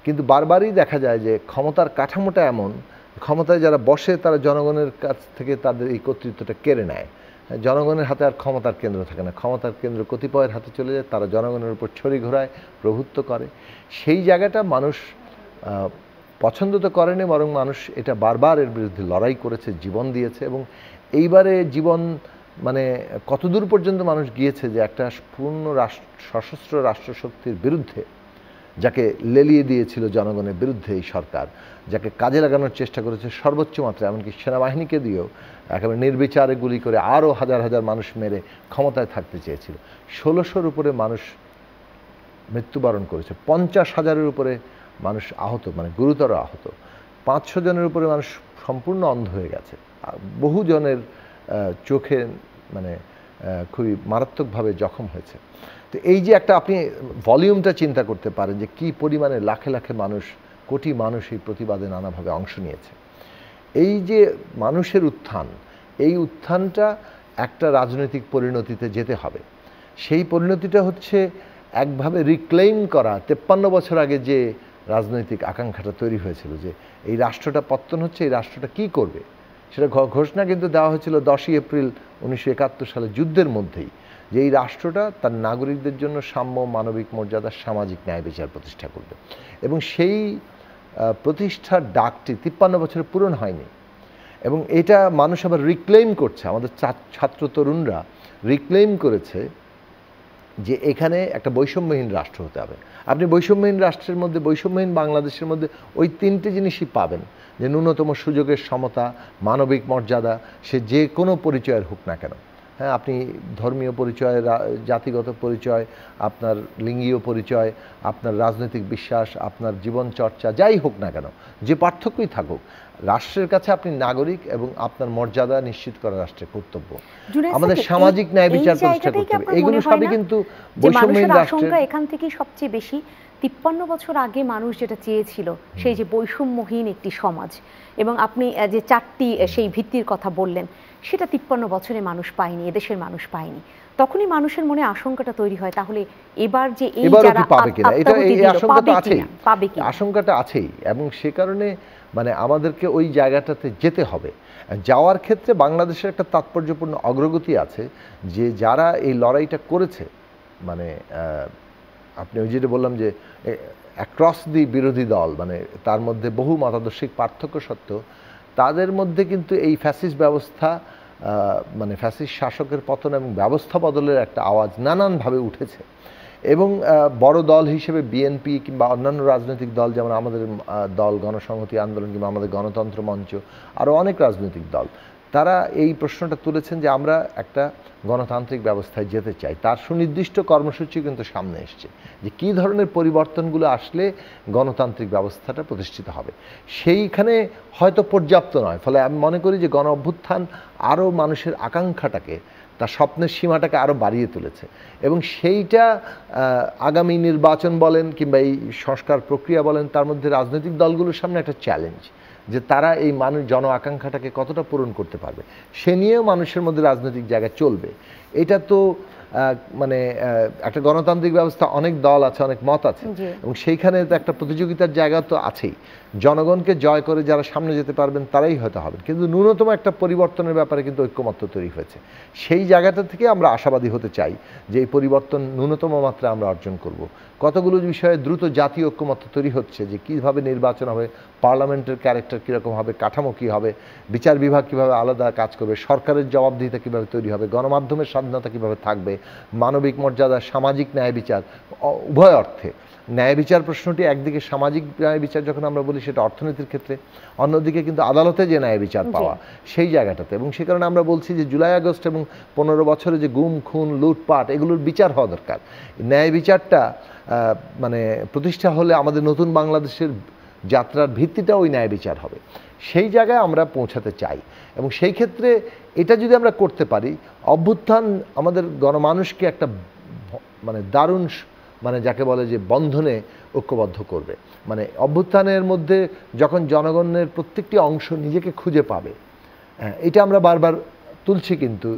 কিন্তু বারবারই দেখা যায় যে ক্ষমতার কাঠামোটা এমন, ক্ষমতায় যারা বসে তারা জনগণের কাছ থেকে তাদের এই কর্তৃত্বটা কেড়ে নেয়। জনগণের হাতে আর ক্ষমতার কেন্দ্র থাকে না, ক্ষমতার কেন্দ্র কতিপয়ের হাতে চলে যায়, তারা জনগণের উপর ছড়ি ঘোরায়, প্রভুত্ব করে। সেই জায়গাটা মানুষ পছন্দ তো করেনি, বরং মানুষ এটা বারবার এর বিরুদ্ধে লড়াই করেছে, জীবন দিয়েছে। এবং এইবারে জীবন মানে কতদূর পর্যন্ত মানুষ গিয়েছে যে একটা পূর্ণ সশস্ত্র রাষ্ট্রশক্তির বিরুদ্ধে, যাকে লেলিয়ে দিয়েছিল জনগণের বিরুদ্ধে এই সরকার, যাকে কাজে লাগানোর চেষ্টা করেছে সর্বোচ্চ মাত্রায়, এমনকি সেনাবাহিনীকে দিয়েও একেবারে নির্বিচারে গুলি করে আরও হাজার হাজার মানুষ মেরে ক্ষমতায় থাকতে চেয়েছিল। 1600-র উপরে মানুষ মৃত্যুবরণ করেছে, 50,000-এর উপরে মানুষ আহত, মানে গুরুতর আহত, 500 জনের উপরে মানুষ সম্পূর্ণ অন্ধ হয়ে গেছে, বহু জনের চোখে মানে খুবই মারাত্মকভাবে জখম হয়েছে। তো এই যে একটা আপনি ভলিউমটা চিন্তা করতে পারেন যে কি পরিমাণে লাখে লাখে মানুষ, কোটি মানুষ এই প্রতিবাদে নানাভাবে অংশ নিয়েছে। এই যে মানুষের উত্থান, এই উত্থানটা একটা রাজনৈতিক পরিণতিতে যেতে হবে। সেই পরিণতিটা হচ্ছে একভাবে রিক্লেইম করা 53 বছর আগে যে রাজনৈতিক আকাঙ্ক্ষাটা তৈরি হয়েছিল, যে এই রাষ্ট্রটা পত্তন হচ্ছে, এই রাষ্ট্রটা কি করবে, সেটা ঘোষণা কিন্তু দেওয়া হয়েছিল 10ই এপ্রিল 1971 সালে যুদ্ধের মধ্যেই, যে এই রাষ্ট্রটা তার নাগরিকদের জন্য সাম্য, মানবিক মর্যাদা, সামাজিক ন্যায় বিচার প্রতিষ্ঠা করবে। এবং সেই প্রতিষ্ঠার ডাকটি 53 বছরে পূরণ হয়নি, এবং এটা মানুষ আবার রিক্লেইম করছে। আমাদের ছাত্র তরুণরা রিক্লেইম করেছে যে এখানে একটা বৈষম্যহীন রাষ্ট্র হতে হবে। আপনি বৈষম্যহীন রাষ্ট্রের মধ্যে, বৈষম্যহীন বাংলাদেশের মধ্যে ওই তিনটে জিনিসই পাবেন, যে ন্যূনতম সুযোগের সমতা, মানবিক মর্যাদা, সে যে কোনো পরিচয়ের হোক না কেন। হ্যাঁ, আপনি ধর্মীয় পরিচয়, জাতিগত পরিচয়, আপনার লিঙ্গীয় পরিচয়, আপনার রাজনৈতিক বিশ্বাস, আপনার জীবন চর্চা, যাই হোক না কেন, যে পার্থক্যই থাকুক, রাষ্ট্রের কাছে আপনি নাগরিক এবং আপনার মর্যাদা নিশ্চিত করা রাষ্ট্রের কর্তব্য। আমাদের সামাজিক ন্যায় বিচার প্রতিষ্ঠা করতে হবে। এগুলো সবই কিন্তু বৈষম্যহীন রাষ্ট্রের।
এখান থেকেই সবচেয়ে বেশি 53 বছর আগে মানুষ যেটা চেয়েছিল, সেই যে বৈষম্যহীন একটি সমাজ, এবং আপনি যে 4টি সেই ভিত্তির কথা বললেন, সেটা 53 বছরে মানুষ পায়নি, এদেশের মানুষ পায়নি। তখনই মানুষের মনে আশঙ্কাটা তৈরি হয়, তাহলে এবার যে এই যারা
পাবে কিনা, এটা এই আশঙ্কাটা আছেই, আশঙ্কাটা আছেই। এবং সে কারণে মানে আমাদেরকে ওই জায়গাটাতে যেতে হবে। যাওয়ার ক্ষেত্রে বাংলাদেশের একটা তাৎপর্যপূর্ণ অগ্রগতি আছে, যে যারা এই লড়াইটা করেছে, মানে আপনি ওই যেটা বললাম যে অ্যাক্রস দি বিরোধী দল, মানে তার মধ্যে বহু মতাদর্শিক পার্থক্য সত্ত্বেও তাদের মধ্যে কিন্তু এই ফ্যাসিস্ট ব্যবস্থা, মানে ফ্যাসিস্ট শাসকের পতন এবং ব্যবস্থা বদলের একটা আওয়াজ নানানভাবে উঠেছে। এবং বড় দল হিসেবে বিএনপি কিংবা অন্যান্য রাজনৈতিক দল, যেমন আমাদের দল গণসংহতি আন্দোলন কিংবা আমাদের গণতন্ত্র মঞ্চ, আরও অনেক রাজনৈতিক দল, তারা এই প্রশ্নটা তুলেছেন যে আমরা একটা গণতান্ত্রিক ব্যবস্থায় যেতে চাই। তার সুনির্দিষ্ট কর্মসূচি কিন্তু সামনে এসছে, যে কী ধরনের পরিবর্তনগুলো আসলে গণতান্ত্রিক ব্যবস্থাটা প্রতিষ্ঠিত হবে। সেইখানে হয়তো পর্যাপ্ত নয়, ফলে আমি মনে করি যে গণ অভ্যুত্থান আরও মানুষের আকাঙ্ক্ষাটাকে, তার স্বপ্নের সীমাটাকে আরও বাড়িয়ে তুলেছে। এবং সেইটা আগামী নির্বাচন বলেন কিংবা এই সংস্কার প্রক্রিয়া বলেন, তার মধ্যে রাজনৈতিক দলগুলোর সামনে একটা চ্যালেঞ্জ, যে তারা এই মানুষ জন আকাঙ্ক্ষাটাকে কতটা পূরণ করতে পারবে, সে নিয়েও মানুষের মধ্যে রাজনৈতিক জায়গা চলবে। এটা তো মানে একটা গণতান্ত্রিক ব্যবস্থা, অনেক দল আছে, অনেক মত আছে, এবং সেইখানে তো একটা প্রতিযোগিতার জায়গা তো আছেই। জনগণকে জয় করে যারা সামনে যেতে পারবেন তারাই হয়তো হবেন, কিন্তু ন্যূনতম একটা পরিবর্তনের ব্যাপারে কিন্তু ঐক্যমত্য তৈরি হয়েছে। সেই জায়গাটা থেকে আমরা আশাবাদী হতে চাই যে এই পরিবর্তন ন্যূনতম মাত্রা আমরা অর্জন করব। কতগুলো বিষয়ে দ্রুত জাতীয় ঐক্যমত্য তৈরি হচ্ছে, যে কীভাবে নির্বাচন হবে, পার্লামেন্টের ক্যারেক্টার কীরকম হবে, কাঠামো কী হবে, বিচার বিভাগ কীভাবে আলাদা কাজ করবে, সরকারের জবাবদিহিতা কীভাবে তৈরি হবে, গণমাধ্যমের স্বাধীনতা কীভাবে থাকবে, মানবিক মর্যাদা, সামাজিক ন্যায় বিচার, উভয় অর্থে। ন্যায় বিচার প্রশ্নটি একদিকে, সামাজিক ন্যায় বিচার যখন আমরা বলি সেটা অর্থনীতির ক্ষেত্রে, অন্যদিকে কিন্তু আদালতে যে ন্যায় বিচার পাওয়া, সেই জায়গাটাতে। এবং সে কারণে আমরা বলছি যে জুলাই আগস্ট এবং 15 বছরে যে গুম খুন লুটপাট, এগুলোর বিচার হওয়া দরকার। ন্যায় বিচারটা মানে প্রতিষ্ঠা হলে আমাদের নতুন বাংলাদেশের যাত্রার ভিত্তিটা ওই ন্যায় বিচার হবে। সেই জায়গায় আমরা পৌঁছাতে চাই, এবং সেই ক্ষেত্রে এটা যদি আমরা করতে পারি, অভ্যুত্থান আমাদের গণমানুষকে একটা মানে দারুণ, মানে যাকে বলে যে বন্ধনে ঐক্যবদ্ধ করবে। মানে অভ্যুত্থানের মধ্যে যখন জনগণের প্রত্যেকটি অংশ নিজেকে খুঁজে পাবে, এটা আমরা বারবার তুলছি কিন্তু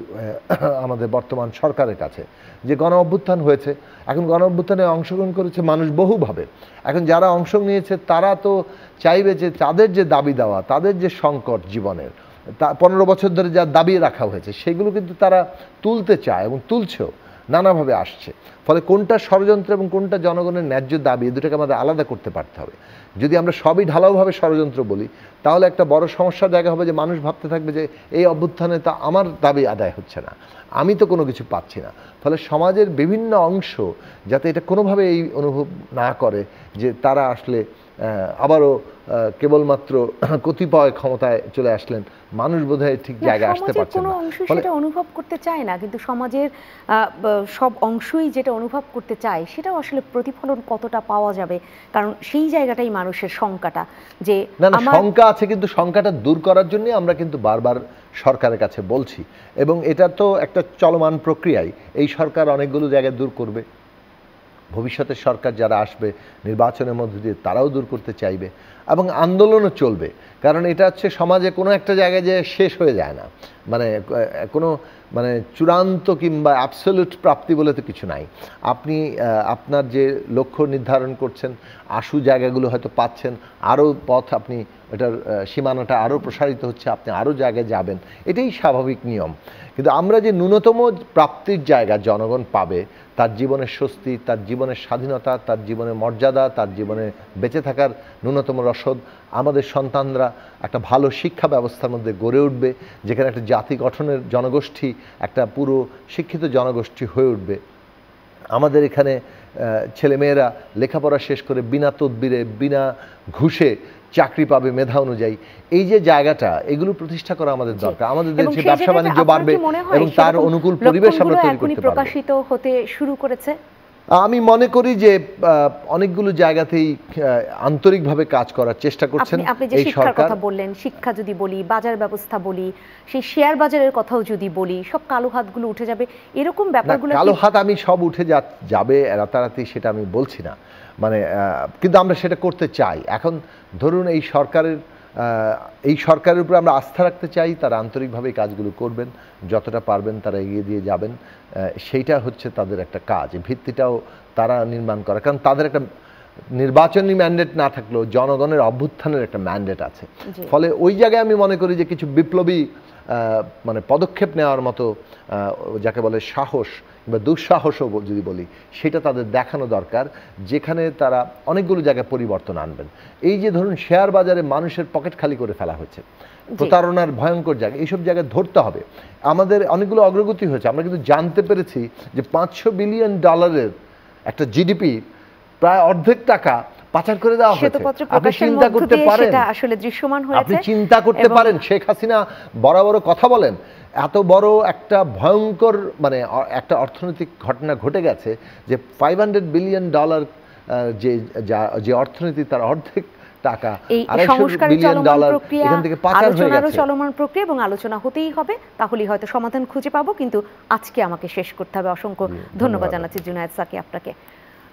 আমাদের বর্তমান সরকারের কাছে, যে গণ অভ্যুত্থান হয়েছে, এখন গণ অভ্যুত্থানে অংশগ্রহণ করেছে মানুষ বহুভাবে। এখন যারা অংশ নিয়েছে তারা তো চাইবে যে তাদের যে দাবি দেওয়া, তাদের যে সংকট জীবনের, 15 বছর ধরে যা দাবি রাখা হয়েছে, সেগুলো কিন্তু তারা তুলতে চায় এবং তুলছেও, নানাভাবে আসছে। ফলে কোনটা ষড়যন্ত্র এবং কোনটা জনগণের ন্যায্য দাবি, এই দুটাকে আমাদের আলাদা করতে পারতে হবে। যদি আমরা সবই ঢালাওভাবে ষড়যন্ত্র বলি, তাহলে একটা বড় সমস্যার জায়গা হবে যে মানুষ ভাবতে থাকবে যে এই অভ্যুত্থানে তা আমার দাবি আদায় হচ্ছে না, আমি তো কোনো কিছু পাচ্ছি না। ফলে সমাজের বিভিন্ন অংশ যাতে এটা কোনোভাবে এই অনুভব না করে যে তারা আসলে আবারও কেবলমাত্র কতিপয় ক্ষমতায় চলে আসলেন, মানুষ বোধহয় ঠিক জায়গায় আসতে পারছে না।
সেটা অনুভব করতে চায় না, কিন্তু সমাজের সব অংশই যেটা অনুভব করতে চায় সেটাও আসলে প্রতিফলন কতটা পাওয়া যাবে, কারণ সেই জায়গাটাই মানুষের শঙ্কাটা, যে
না শঙ্কা আছে, কিন্তু শঙ্কাটা দূর করার জন্য আমরা কিন্তু বারবার সরকারের কাছে বলছি, এবং এটা তো একটা চলমান প্রক্রিয়ায়। এই সরকার অনেকগুলো জায়গায় দূর করবে, ভবিষ্যতের সরকার যারা আসবে নির্বাচনের মধ্যে দিয়ে তারাও দূর করতে চাইবে এবং আন্দোলনও চলবে। কারণ এটা হচ্ছে সমাজে কোনো একটা জায়গায় যে শেষ হয়ে যায় না, মানে কোনো মানে চূড়ান্ত কিংবা অ্যাবসলিউট প্রাপ্তি বলে তো কিছু নাই। আপনি আপনার যে লক্ষ্য নির্ধারণ করছেন, আশু জায়গাগুলো হয়তো পাচ্ছেন, আরও পথ আপনি এটার সীমানাটা আরও প্রসারিত হচ্ছে, আপনি আরও জায়গায় যাবেন, এটাই স্বাভাবিক নিয়ম। কিন্তু আমরা যে ন্যূনতম প্রাপ্তির জায়গা জনগণ পাবে, তার জীবনের স্বস্তি, তার জীবনের স্বাধীনতা, তার জীবনের মর্যাদা, তার জীবনে বেঁচে থাকার ন্যূনতম রসদ, আমাদের সন্তানরা একটা ভালো শিক্ষা ব্যবস্থার মধ্যে গড়ে উঠবে, যেখানে একটা জাতি গঠনের জনগোষ্ঠী, একটা পুরো শিক্ষিত জনগোষ্ঠী হয়ে উঠবে। আমাদের এখানে ছেলেমেয়েরা লেখাপড়া শেষ করে বিনা তদবিরে, বিনা ঘুষে চাকরি পাবে মেধা অনুযায়ী, এই যে জায়গাটা, এগুলো প্রতিষ্ঠা করা আমাদের দরকার। আমাদের দেশে ব্যবসা বাণিজ্য বাড়বে এবং তার অনুকূল পরিবেশ আমরা তৈরি করতে পারব।
প্রকাশিত হতে শুরু করেছে।
আমি মনে করি যে অনেকগুলো জায়গাতেই আন্তরিকভাবে কাজ করার চেষ্টা করছেন
এই সরকার। কথা বললেন, শিক্ষা যদি বলি, বাজার ব্যবস্থা বলি, সেই শেয়ার বাজারের কথাও যদি বলি, সব কালো হাতগুলো উঠে যাবে, এরকম ব্যাপারগুলো।
কালো হাত আমি সব উঠে যাবে রাতারাতি সেটা আমি বলছি না, মানে কিন্তু আমরা সেটা করতে চাই। এখন ধরুন এই সরকারের উপরে আমরা আস্থা রাখতে চাই, তারা আন্তরিকভাবে কাজগুলো করবেন, যতটা পারবেন তারা এগিয়ে দিয়ে যাবেন। সেইটা হচ্ছে তাদের একটা কাজ, ভিত্তিটাও তারা নির্মাণ করা। কারণ তাদের একটা নির্বাচনী ম্যান্ডেট না থাকলেও জনগণের অভ্যুত্থানের একটা ম্যান্ডেট আছে। ফলে ওই জায়গায় আমি মনে করি যে কিছু বিপ্লবী মানে পদক্ষেপ নেওয়ার মতো, যাকে বলে সাহস বা দুঃসাহসও যদি বলি, সেটা তাদের দেখানো দরকার, যেখানে তারা অনেকগুলো জায়গায় পরিবর্তন আনবেন। এই যে ধরুন শেয়ার বাজারে মানুষের পকেট খালি করে ফেলা হয়েছে, প্রতারণার ভয়ঙ্কর জায়গা, এইসব জায়গায় ধরতে হবে। আমাদের অনেকগুলো অগ্রগতি হয়েছে, আমরা কিন্তু জানতে পেরেছি যে $500 বিলিয়ন একটা জিডিপি, প্রায় অর্ধেক টাকা পাচার করে দেওয়া হয়েছে। আপনি চিন্তা করতে পারেন,
আসলে দৃশ্যমান হয়েছে,
আপনি চিন্তা করতে পারেন। শেখ হাসিনা বড় বড় কথা বলেন, এত বড় একটা ভয়ঙ্কর মানে একটা অর্থনৈতিক ঘটনা ঘটে গেছে যে $500 বিলিয়ন যে অর্থনীতি, তার অর্ধেক টাকা, $250 বিলিয়ন এখান থেকে পাচার হয়ে গেছে।
চলমান প্রক্রিয়া এবং আলোচনা হতেই হবে, তাহলেই হয়তো সমাধান খুঁজে পাবো। কিন্তু আজকে আমাকে শেষ করতে হবে। অসংখ্য ধন্যবাদ জানাচ্ছি জুনায়েদ সাকি আপনাকে।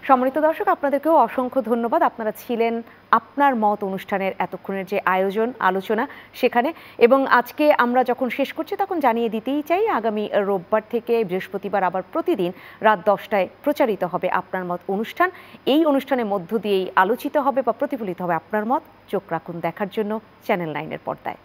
সম্মানিত দর্শক, আপনাদেরকেও অসংখ্য ধন্যবাদ। আপনারা ছিলেন আপনার মত অনুষ্ঠানের এতক্ষণের যে আয়োজন, আলোচনা সেখানে। এবং আজকে আমরা যখন শেষ করছি তখন জানিয়ে দিতেই চাই, আগামী রোববার থেকে বৃহস্পতিবার আবার প্রতিদিন রাত 10টায় প্রচারিত হবে আপনার মত অনুষ্ঠান। এই অনুষ্ঠানের মধ্য দিয়েই আলোচিত হবে বা প্রতিফলিত হবে আপনার মত। চোখ রাখুন দেখার জন্য চ্যানেল 9-এর পর্দায়।